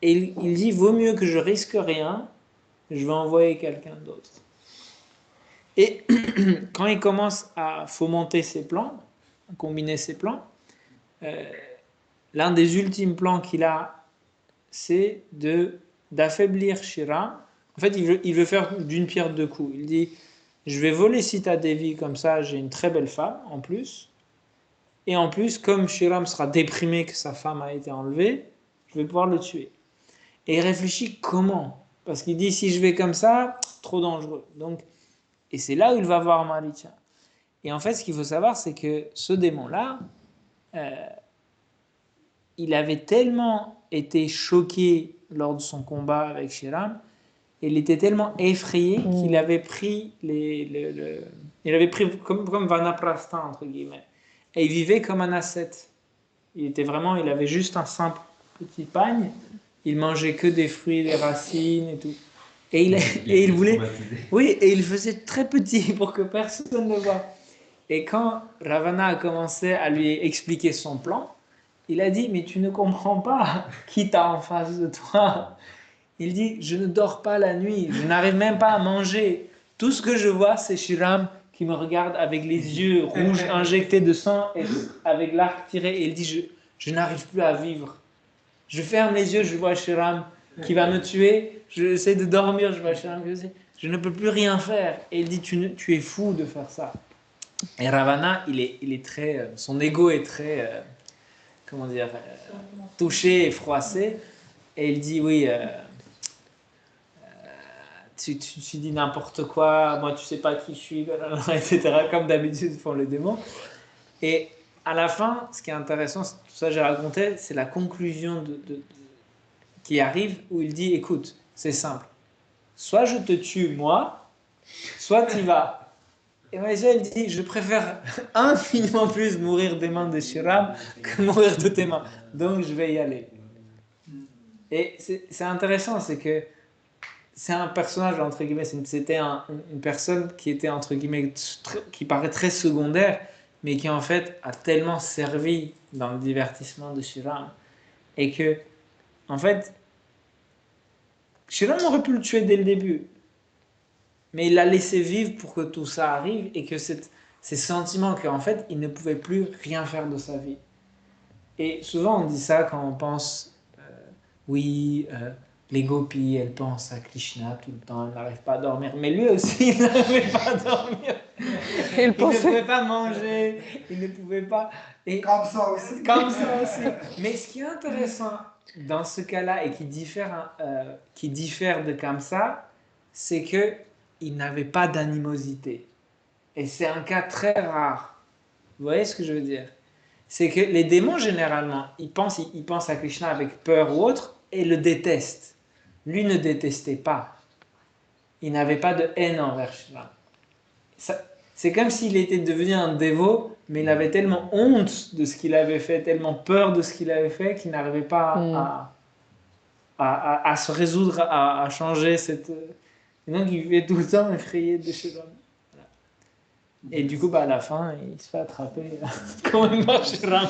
S3: Et il dit, vaut mieux que je risque rien, je vais envoyer quelqu'un d'autre. Et quand il commence à fomenter ses plans, à combiner ses plans, l'un des ultimes plans qu'il a, c'est d'affaiblir Shiram. En fait, il veut faire d'une pierre deux coups. Il dit, je vais voler Sita Devi, comme ça j'ai une très belle femme en plus. Et en plus, comme Shiram sera déprimé que sa femme a été enlevée, je vais pouvoir le tuer. Et il réfléchit comment. Parce qu'il dit, si je vais comme ça, trop dangereux. Et c'est là où il va voir Maricha. Et en fait, ce qu'il faut savoir, c'est que ce démon-là, il avait tellement été choqué lors de son combat avec Shiram. Il était tellement effrayé qu'il avait pris il avait pris comme Vanaprastha, entre guillemets. Et il vivait comme un ascète. Il avait juste un simple petit pagne. Il mangeait que des fruits, des racines et tout. Et il voulait, oui, et il faisait très petit pour que personne ne le voie. Et quand Ravana a commencé à lui expliquer son plan, il a dit, mais tu ne comprends pas qui t'a en face de toi. Il dit, je ne dors pas la nuit, je n'arrive même pas à manger. Tout ce que je vois, c'est Shiram qui me regarde avec les yeux rouges injectés de sang et avec l'arc tiré. Et il dit, je n'arrive plus à vivre. Je ferme les yeux, je vois Shiram qui va me tuer. J'essaie de dormir, je vois Shiram qui je ne peux plus rien faire. Et il dit, tu es fou de faire ça. Et Ravana, il est très, son ego est très, comment dire, touché et froissé. Et il dit, oui, tu dis n'importe quoi, moi tu sais pas qui je suis, etc. Comme d'habitude font les démons. Et à la fin, ce qui est intéressant, tout ça j'ai raconté, c'est la conclusion qui arrive où il dit, écoute, c'est simple, soit je te tue moi, soit tu vas. Et Maïsa, elle dit, je préfère infiniment plus mourir des mains de Shiram que mourir de tes mains. Donc je vais y aller. Et c'est intéressant, c'est que c'est un personnage, entre guillemets, c'était une personne qui était, entre guillemets, qui paraît très secondaire, mais qui en fait a tellement servi dans le divertissement de Shiram. Et que, en fait, Shiram aurait pu le tuer dès le début, mais il l'a laissé vivre pour que tout ça arrive et que ces sentiments qu'en fait, il ne pouvait plus rien faire de sa vie. Et souvent, on dit ça quand on pense, les gopis, elles pensent à Krishna tout le temps, elles n'arrivent pas à dormir. Mais lui aussi, il n'arrivait pas à dormir. Il ne pouvait pas manger, il ne pouvait pas... Et
S5: Comme ça aussi.
S3: Comme ça aussi. Mais ce qui est intéressant dans ce cas-là et qui diffère de Kamsa, c'est qu'il n'avait pas d'animosité. Et c'est un cas très rare. Vous voyez ce que je veux dire? C'est que les démons, généralement, ils pensent à Krishna avec peur ou autre et le détestent. Lui ne détestait pas. Il n'avait pas de haine envers Krishna. C'est comme s'il était devenu un dévot, mais il avait tellement honte de ce qu'il avait fait, tellement peur de ce qu'il avait fait, qu'il n'arrivait pas à se résoudre à changer cette... Et donc il vivait tout le temps effrayé de Shiram. Voilà. Et du coup, à la fin, il se fait attraper quand même par Shiram.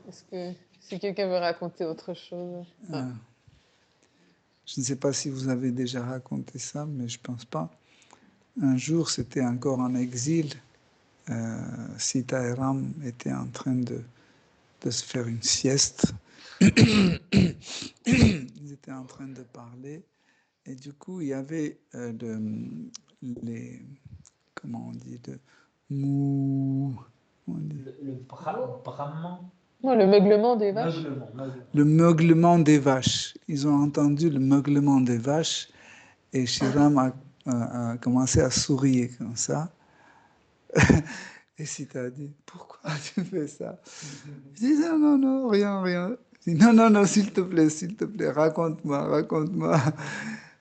S4: Est-ce que si quelqu'un veut raconter autre chose?
S5: Je ne sais pas si vous avez déjà raconté ça, mais je ne pense pas. Un jour, c'était encore en exil. Sita et Ram étaient en train de se faire une sieste. Ils étaient en train de parler. Et du coup, il y avait comment on dit,
S3: le bramement.
S4: Le meuglement des vaches.
S5: Le meuglement des vaches. Ils ont entendu le meuglement des vaches et Shiram a commencé à sourire comme ça. Et Sita a dit, pourquoi tu fais ça? Je dis, non, rien. Je dis, non, s'il te plaît, raconte-moi.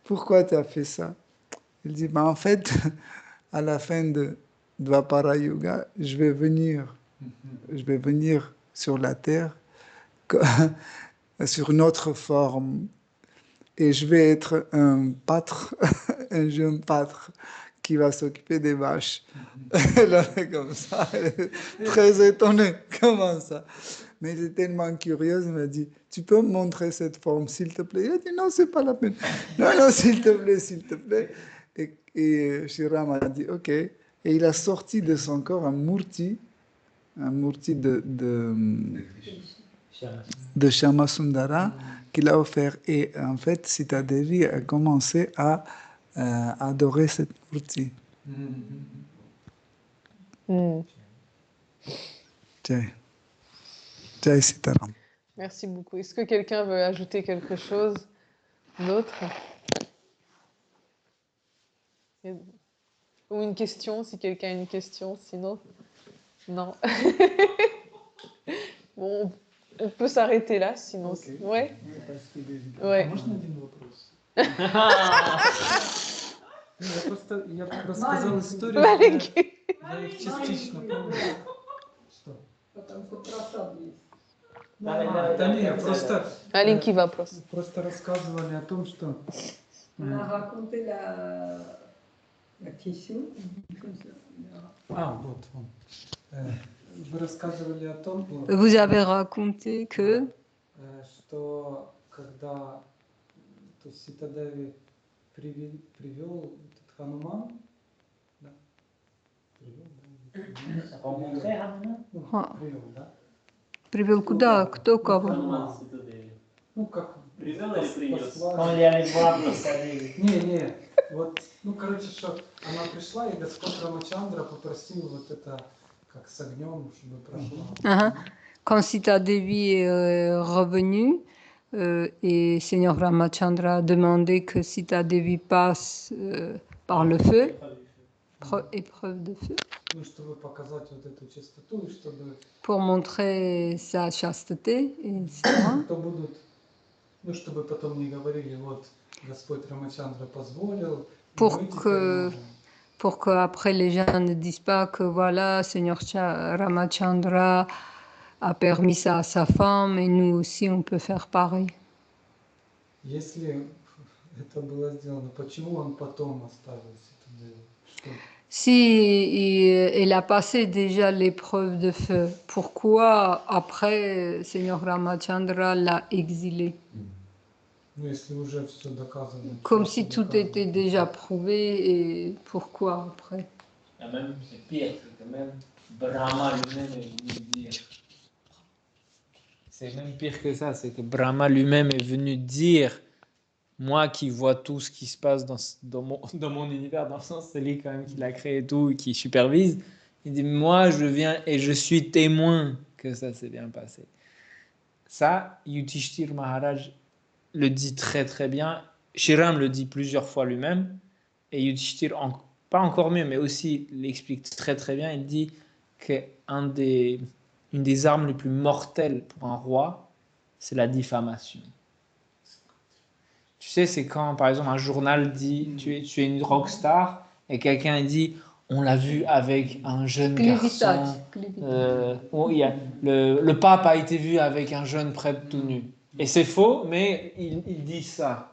S5: Pourquoi tu as fait ça? Il dit, en fait, à la fin de Dvapara Yuga, je vais venir sur la terre sur une autre forme. Et je vais être un pâtre, un jeune pâtre qui va s'occuper des vaches. Elle est comme ça, elle est très étonnée. Comment ça? Mais elle est tellement curieuse, elle m'a dit, tu peux me montrer cette forme, s'il te plaît? Elle a dit, non, c'est pas la peine. Non, s'il te plaît. Et Shiram a dit, ok. Et il a sorti de son corps un murti de Shamasundara qu'il a offert. Et en fait, Sita Devi a commencé à adorer cette murti. Jai Sitaram.
S4: Merci beaucoup. Est-ce que quelqu'un veut ajouter quelque chose d'autre? Ou une question, si quelqu'un a une question, sinon... Non. Bon, On peut s'arrêter là, sinon.
S5: Ok.
S4: Ouais.
S5: Parce qu'il est-
S4: Ouais.
S5: Можно один вопрос? Я рассказал историю,
S4: Маленький.
S5: я их частично помню. Что?
S6: Потому что просад есть.
S5: Да нет,
S4: Маленький вопрос.
S5: просто рассказывали о том, что
S6: On a raconté la question, comme ça.
S5: вот он. Вы рассказывали о том,
S6: Vous avez raconté que
S5: что когда то есть Ситадеви привел этот Хануман, да?
S3: Rencontrer Hanuman?
S5: Привел, да?
S6: привел куда, кто кого.
S5: Ну, как
S7: Привел или принес?
S5: послали.
S3: Quand il est allé voir le Sadi.
S5: Не, вот, ну, короче, что она пришла, и Господь Рамачандра попросил вот это, как с огнем, чтобы прошло.
S6: Quand Sita Devi est revenue et Seigneur Ramachandra a demandé que Sita Devi passe par le feu, épreuve de feu,
S5: Ну, чтобы показать вот эту чистоту, и чтобы
S6: pour montrer sa chasteté, etc.
S5: кто будут, ну, чтобы потом не говорили, вот, Господь Рамачандра позволил,
S6: Pour
S5: мы теперь
S6: que-
S5: можем.
S6: Pour qu'après les gens ne disent pas que voilà, Seigneur Ramachandra a permis ça à sa femme et nous aussi on peut faire pareil.
S5: Если это было сделано, почему он потом оставил Ситадеву? Что?
S6: Si elle a passé déjà l'épreuve de feu, pourquoi après Seigneur Ramachandra l'a exilé?
S5: Ну, если уже все доказано.
S6: Comme
S5: всё
S6: si tout
S5: доказано.
S6: était déjà prouvé et pourquoi après?
S3: Même, c'est pire, c'est que même Brahma lui-même est venu dire. C'est même pire que ça, c'est que Brahma lui-même est venu dire, moi qui vois tout ce qui se passe dans mon univers, dans le sens, c'est lui quand même qui l'a créé et tout, et qui supervise. Il dit, moi je viens et je suis témoin que ça s'est bien passé. Ça, Yudhishthir Maharaj le dit très très bien. Shiram le dit plusieurs fois lui-même. Et Yudhishthir, pas encore mieux, mais aussi l'explique très très bien. Il dit qu'une des armes les plus mortelles pour un roi, c'est la diffamation. Tu sais, c'est quand, par exemple, un journal dit tu es une rockstar et quelqu'un dit on l'a vu avec un jeune garçon. Le pape a été vu avec un jeune prêtre tout nu. Et c'est faux, mais il dit ça.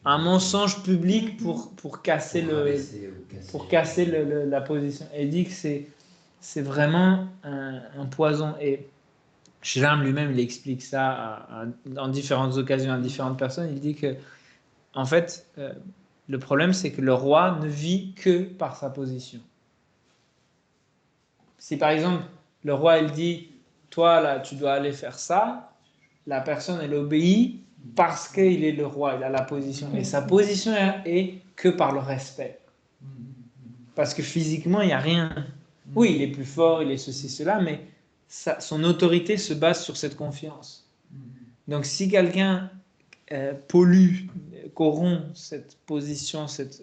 S3: Un mensonge public pour casser la position. Et il dit que c'est vraiment un poison. Et Shriram lui-même, il explique ça dans différentes occasions à différentes personnes. Il dit que, en fait, le problème, c'est que le roi ne vit que par sa position. Si par exemple, le roi, il dit, toi, là, tu dois aller faire ça, la personne, elle obéit parce qu'il est le roi, il a la position. Et sa position est que par le respect. Parce que physiquement, il n'y a rien. Oui, il est plus fort, il est ceci, cela, mais son autorité se base sur cette confiance. Donc si quelqu'un pollue, corrompt cette position, cette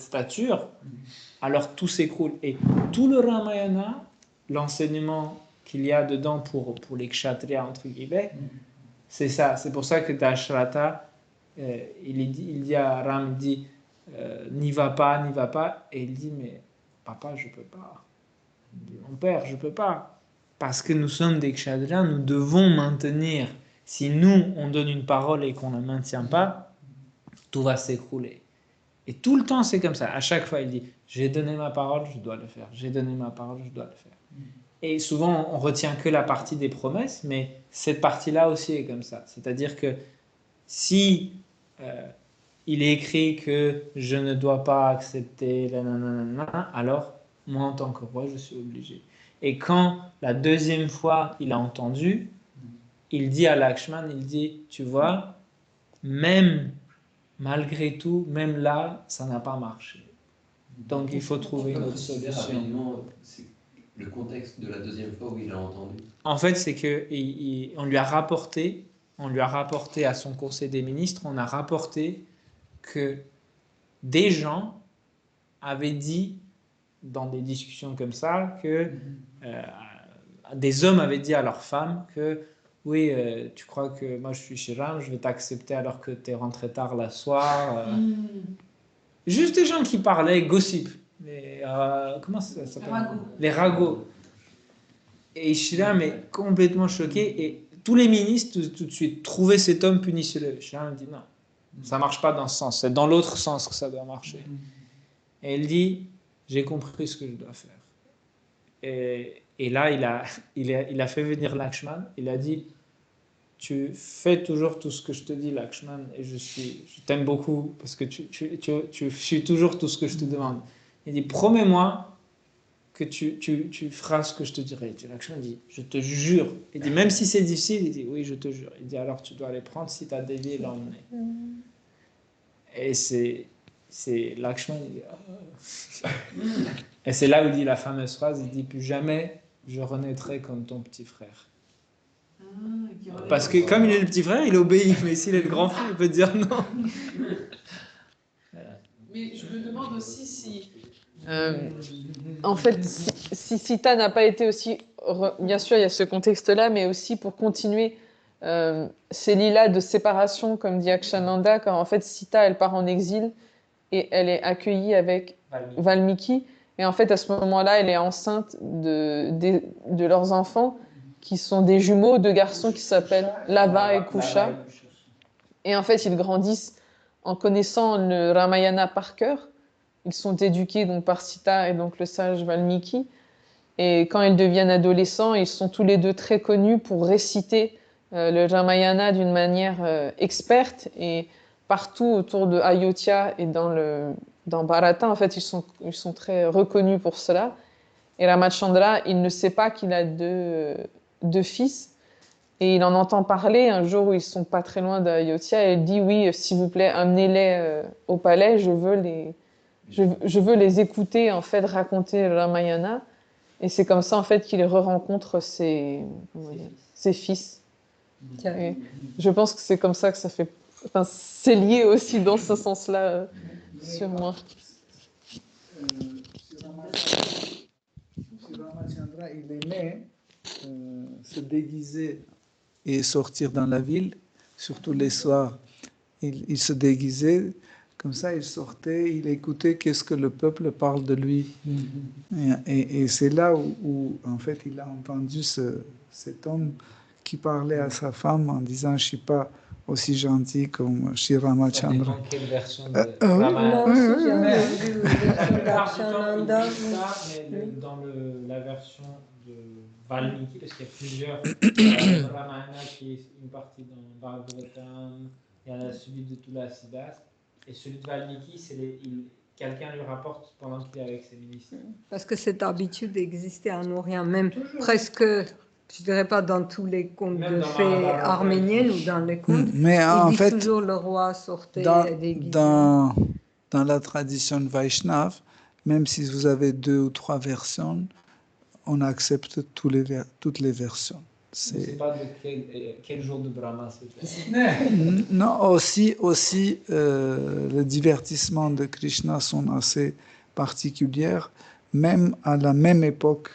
S3: stature, alors tout s'écroule. Et tout le Ramayana, l'enseignement qu'il y a dedans pour les kshatriyas, entre guillemets, c'est ça. C'est pour ça que Dashrata, il dit à Ram, il dit n'y va pas, et il dit mais papa, je peux pas. Mon père, je peux pas. Parce que nous sommes des kshatriyas, nous devons maintenir. Si nous, on donne une parole et qu'on ne la maintient pas, tout va s'écrouler. Et tout le temps, c'est comme ça. À chaque fois, il dit, j'ai donné ma parole, je dois le faire. J'ai donné ma parole, je dois le faire. Et souvent, on retient que la partie des promesses, mais cette partie-là aussi est comme ça. C'est-à-dire que si il est écrit que je ne dois pas accepter, alors moi, en tant que roi, je suis obligé. Et quand la deuxième fois, il a entendu, il dit à Lakshman, il dit, tu vois, même malgré tout, même là, ça n'a pas marché. Donc il faut trouver une autre solution.
S2: Le contexte de la deuxième fois où il a entendu.
S3: En fait, c'est que on lui a rapporté à son conseil des ministres, on a rapporté que des gens avaient dit dans des discussions comme ça que des hommes avaient dit à leurs femmes que oui, tu crois que moi je suis Shiram, je vais t'accepter alors que tu es rentré tard la soir. Juste des gens qui parlaient gossip. Comment ça s'appelle? Les ragots. Et Shiram est complètement choqué et tous les ministres tout de suite trouvaient cet homme, punissez-le. Shiram dit non, ça marche pas dans ce sens, c'est dans l'autre sens que ça doit marcher. Et il dit j'ai compris ce que je dois faire. Et là, il a fait venir Lakshman. Il a dit tu fais toujours tout ce que je te dis, Lakshman, et je t'aime beaucoup parce que tu suis toujours tout ce que je te demande. Il dit promets-moi que tu feras ce que je te dirai. Et Lakshman dit je te jure. Il dit même si c'est difficile, il dit oui, je te jure. Il dit alors tu dois les prendre si tu as dévié et l'emmener. Et c'est Lakshman. Il dit, oh. Et c'est là où il dit la fameuse phrase, il dit plus jamais je renaîtrai comme ton petit frère. Parce que comme il est le petit frère, il obéit, mais s'il est le grand frère, il peut dire non.
S1: Mais je me demande aussi si...
S4: En fait, si Sita n'a pas été aussi... Bien sûr, il y a ce contexte-là, mais aussi pour continuer ces lilas de séparation, comme dit Akshananda, quand en fait Sita, elle part en exil et elle est accueillie avec Valmiki. Et en fait, à ce moment-là, elle est enceinte de leurs enfants, qui sont des jumeaux, deux garçons qui s'appellent Lava et Kusha. Et en fait, ils grandissent en connaissant le Ramayana par cœur. Ils sont éduqués donc, par Sita et donc le sage Valmiki. Et quand ils deviennent adolescents, ils sont tous les deux très connus pour réciter le Ramayana d'une manière experte. Et partout autour de Ayodhya et dans Bharata, en fait, ils sont très reconnus pour cela. Et Ramachandra, il ne sait pas qu'il a deux fils. Et il en entend parler un jour où ils sont pas très loin d'Ayodhya. Et il dit oui, s'il vous plaît, amenez-les au palais. Je veux les écouter en fait raconter le Ramayana. Et c'est comme ça en fait qu'il re-rencontre ses fils. Et je pense que c'est comme ça que ça fait. Enfin, c'est lié aussi dans ce sens-là, sûrement.
S5: Ramachandra, il aimait se déguiser et sortir dans la ville, surtout les soirs. Il se déguisait, comme ça il sortait, il écoutait qu'est-ce que le peuple parle de lui. Et c'est là où, en fait, il a entendu cet homme qui parlait à sa femme en disant « Je ne suis pas aussi gentil comme Shri Ramachandra ».
S3: Dans quelle version de Ramayana?
S6: Moi aussi, j'ai entendu Akshananda.
S3: Mais dans la version de Valmiki, parce qu'il y a plusieurs Ramayana qui est une partie dans Bhagavatam, il y en a celui de Tulasidas, et celui de Valmiki, quelqu'un lui rapporte pendant qu'il est avec ses ministres.
S6: Parce que cette habitude existait en Orient, même presque, je ne dirais pas dans tous les contes de fées arméniennes ou dans les contes.
S5: Mais en fait,
S6: toujours le roi sortait déguisé.
S5: Dans la tradition Vaishnav, même si vous avez 2 ou 3 versions, on accepte toutes les versions.
S3: Je ne sais pas de quel jour de Brahma c'est.
S5: Non, aussi les divertissements de Krishna sont assez particuliers. Même à la même époque,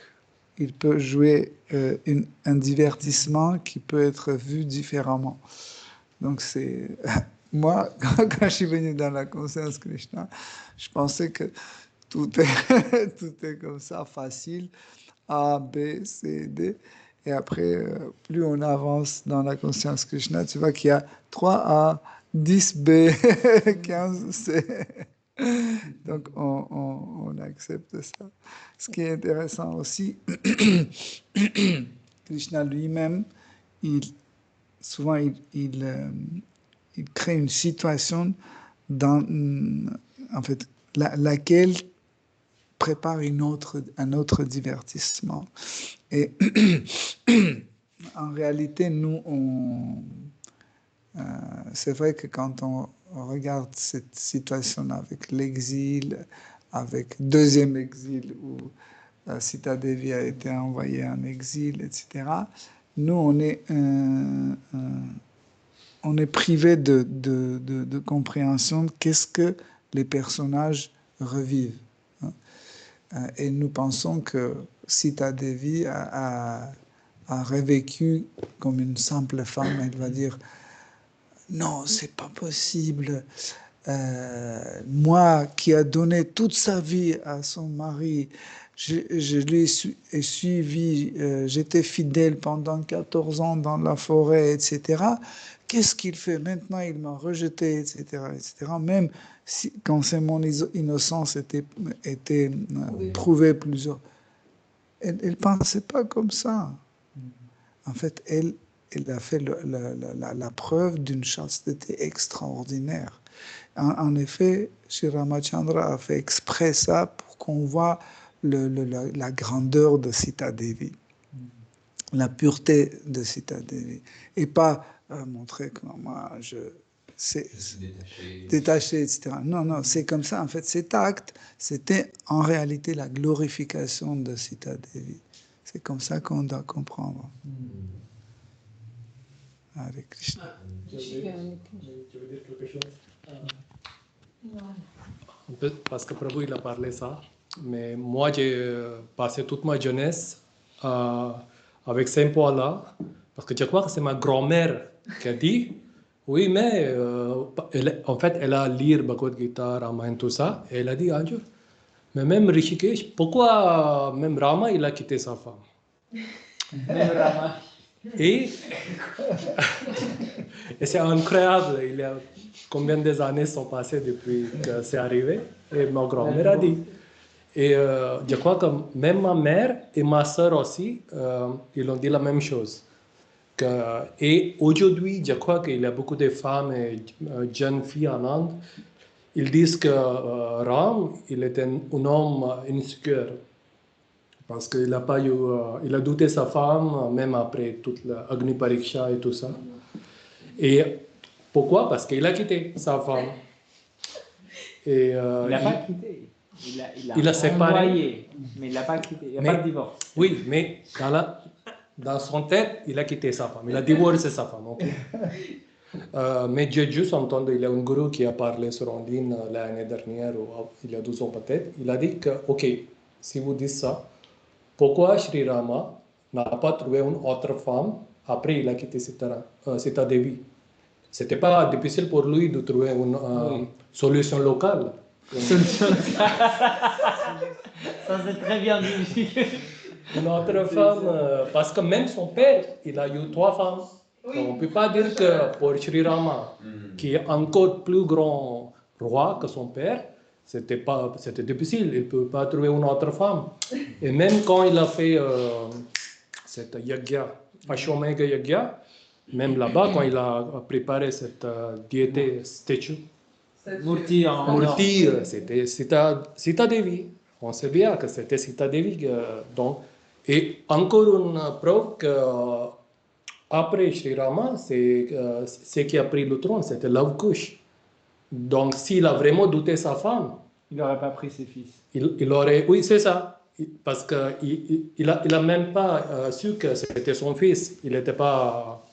S5: il peut jouer un divertissement qui peut être vu différemment. Donc c'est... Moi, quand je suis venu dans la conscience Krishna, je pensais que tout est comme ça, facile. A, B, C, D. Et après, plus on avance dans la conscience Krishna, tu vois qu'il y a 3A, 10B, 15C. Donc, on accepte ça. Ce qui est intéressant aussi, Krishna lui-même, souvent, il crée une situation dans, en fait, laquelle prépare un autre divertissement. Et en réalité, nous, c'est vrai que quand on regarde cette situation avec l'exil, avec deuxième exil où Sita Devi a été envoyée en exil, etc., nous, on est privé de compréhension de qu'est-ce que les personnages revivent. Et nous pensons que Sita Devi a revécu comme une simple femme. Elle va dire non, c'est pas possible. Moi qui a donné toute sa vie à son mari, je l'ai suivi, j'étais fidèle pendant 14 ans dans la forêt, etc. Qu'est-ce qu'il fait maintenant? Il m'a rejeté, etc., etc. Même si, quand c'est mon innocence était prouvée plusieurs. Elle ne pensait pas comme ça. En fait, elle a fait la preuve d'une chasteté extraordinaire. En effet, Sri Ramachandra a fait exprès ça pour qu'on voit la grandeur de Sita Devi, la pureté de Sita Devi, et pas montrer que moi je détaché, etc. Non, non, c'est comme ça. En fait, cet acte, c'était en réalité la glorification de Sita Devi. C'est comme ça qu'on doit comprendre. Hare Krishna.
S8: Je veux dire quelque chose. Parce que Prabhu il a parlé ça, mais moi j'ai passé toute ma jeunesse avec ces points-là, parce que je crois que c'est ma grand-mère qui a dit, oui, mais en fait elle a lu Bhagavad Gita, Ramayana, tout ça, et elle a dit un jour, mais même Rishikesh, pourquoi même Rama il a quitté sa femme?
S3: Même Rama.
S8: Et c'est incroyable, il y a combien d'années sont passées depuis que c'est arrivé. Et ma grand-mère a dit. Et je crois que même ma mère et ma soeur aussi, ils ont dit la même chose. Et aujourd'hui, je crois qu'il y a beaucoup de femmes et jeunes filles en Inde, ils disent que Ram, il était un homme insécure. Parce qu'il a pas eu, il a douté sa femme, même après toute l'Agni Pariksha et tout ça. Et pourquoi? Parce qu'il a quitté sa femme. Et,
S3: il n'a pas quitté.
S8: Il a séparé.
S3: Envoyé, mais il n'a pas quitté. Il n'y a pas de divorce.
S8: Oui, mais dans son tête, il a quitté sa femme. Il a divorcé sa femme. Okay? Mais j'ai juste entendu, il y a un guru qui a parlé sur en ligne l'année dernière, ou il y a 12 ans peut-être. Il a dit que, ok, si vous dites ça, pourquoi Sri Rama n'a pas trouvé une autre femme après il a quitté Sita Devi? C'était pas difficile pour lui de trouver une solution locale.
S3: Solution locale. Ça c'est très bien dit.
S8: Une autre femme, parce que même son père, il a eu 3 femmes. Oui. Donc, on ne peut pas dire que pour Sri Rama, qui est encore plus grand roi que son père, c'était difficile, il ne peut pas trouver une autre femme. Et même quand il a fait cette yagya, Ashwamedha yagya, même là-bas, quand il a préparé cette diété statue,
S3: Murti,
S8: c'était Sita Devi. On sait bien que c'était Sita Devi. Donc, et encore une preuve qu'après Sri Rama, c'est qui a pris le trône, c'était Lava Kush. Donc, s'il a vraiment douté sa femme,
S3: il n'aurait pas pris ses fils.
S8: Il aurait, oui, c'est ça. Parce qu'il a même pas su que c'était son fils. Il n'était pas,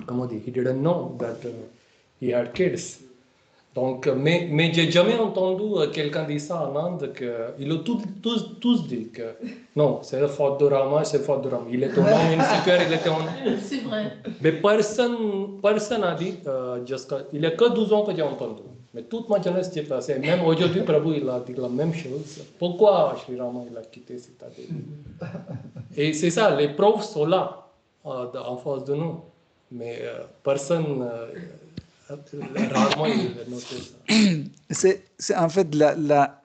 S8: comment dire, he didn't know that he had kids. Donc, mais j'ai jamais entendu quelqu'un dire ça en Inde, qu'ils ont tous dit que non, c'est la faute de Rama, c'est la faute de Rama. Il est un homme insécure, il était un...
S1: C'est vrai.
S8: Mais personne n'a dit, il n'y a que 12 ans que j'ai entendu. Mais toute ma jeunesse j'ai passé. Même aujourd'hui, Prabhu, il a dit la même chose. Pourquoi Sri Rama, il a quitté Sita Devi? Et c'est ça, les preuves sont là, en face de nous. Mais personne... rarement, il a noté ça.
S5: C'est en fait la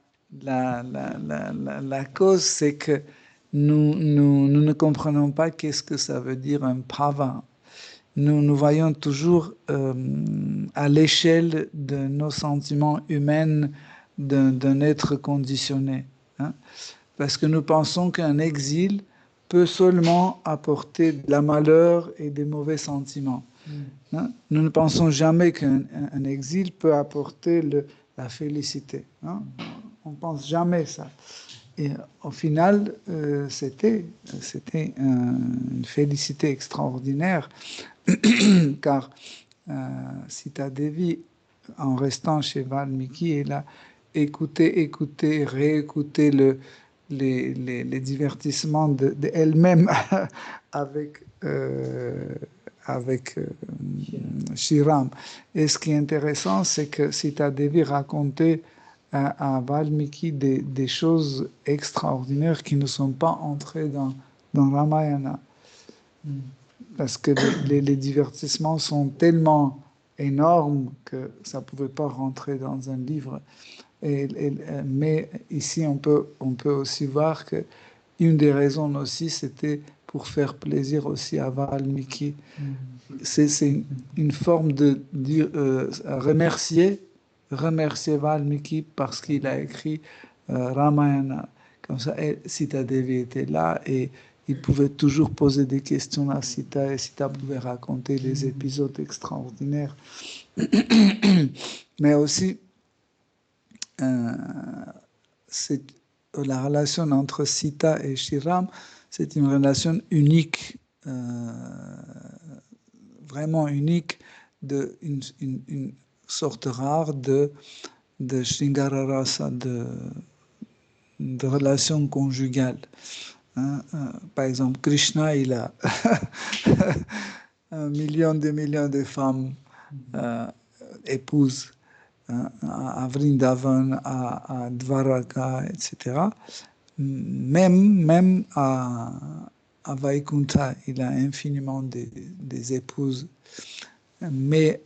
S5: cause, c'est que nous ne comprenons pas qu'est-ce que ça veut dire un bhava. Nous voyons toujours à l'échelle de nos sentiments humains d'un être conditionné. Hein? Parce que nous pensons qu'un exil peut seulement apporter de la malheur et des mauvais sentiments. Hein? Nous ne pensons jamais qu'un exil peut apporter la félicité. Hein? On ne pense jamais ça. Et au final, c'était une félicité extraordinaire, car Sita Devi, en restant chez Valmiki, elle a écouté, réécouté les divertissements de elle-même avec, avec Shiram. Et ce qui est intéressant, c'est que Sita Devi racontait à Valmiki des choses extraordinaires qui ne sont pas entrées dans Ramayana. Parce que les divertissements sont tellement énormes que ça ne pouvait pas rentrer dans un livre. Mais ici, on peut aussi voir que une des raisons aussi, c'était pour faire plaisir aussi à Valmiki. C'est une forme de dire, remercier Valmiki parce qu'il a écrit Ramayana. Comme ça, Sita Devi était là et il pouvait toujours poser des questions à Sita et Sita pouvait raconter les épisodes extraordinaires. Mais aussi, la relation entre Sita et Shiram, c'est une relation unique, vraiment unique, une sorte rare de Shringara Rasa, de relation conjugale. Par exemple, Krishna, il a 1 million, 2 millions de femmes épouses à Vrindavan, à Dvaraka, etc. Même à Vaikuntha, il a infiniment des épouses. Mais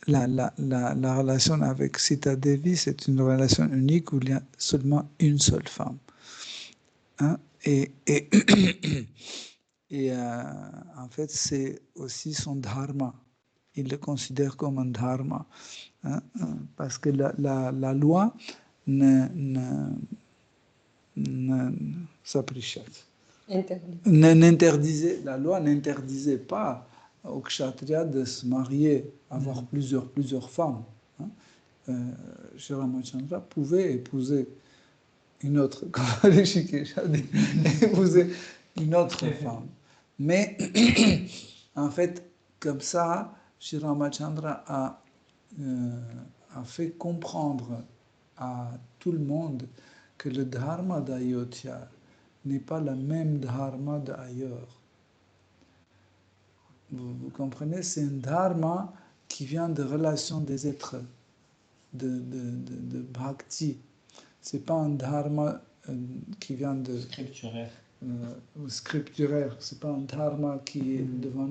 S5: la relation avec Sita Devi, c'est une relation unique où il y a seulement une seule femme. Et en fait, c'est aussi son dharma. Il le considère comme un dharma. Parce que la loi la loi n'interdisait pas aux kshatriyas de se marier, avoir plusieurs femmes. Shri Ramachandra pouvait épouser une autre, comme Rishikesha dit, épouser une autre femme. Mais en fait, comme ça, Shri Ramachandra a fait comprendre à tout le monde que le dharma d'Ayodhya n'est pas le même dharma d'ailleurs. Vous comprenez, c'est un dharma qui vient de relations des êtres, de bhakti. C'est pas un dharma qui vient de scripturaire. C'est pas un dharma qui est devant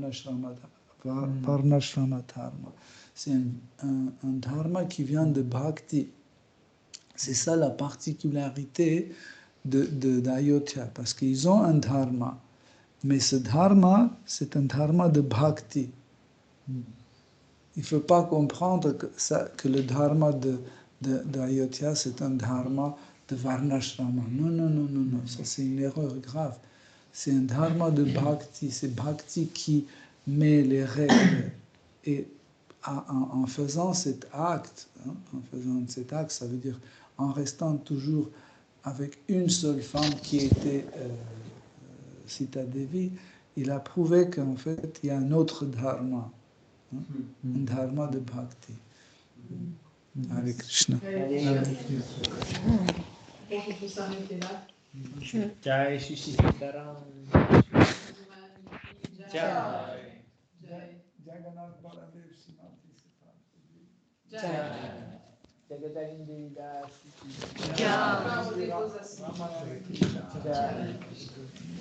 S5: Varnashrama dharma. C'est un dharma qui vient de bhakti. C'est ça la particularité d'Ayodhya, parce qu'ils ont un dharma, mais ce dharma, c'est un dharma de bhakti. Il ne faut pas comprendre que le dharma d'Ayodhya, c'est un dharma de Varnashrama. Non, ça c'est une erreur grave. C'est un dharma de bhakti, c'est bhakti qui met les règles. Et en faisant cet acte, ça veut dire en restant toujours avec une seule femme qui était Sita Devi, il a prouvé qu'en fait, il y a un autre dharma, un dharma de bhakti. Hare Krishna.
S1: On peut s'arrêter là.
S3: Jai Shri Sitaram. Jai.
S5: Jagannath Baladev Simati Sita.
S3: Jai. Jagadalinde Das.
S1: Jai.
S3: Jai.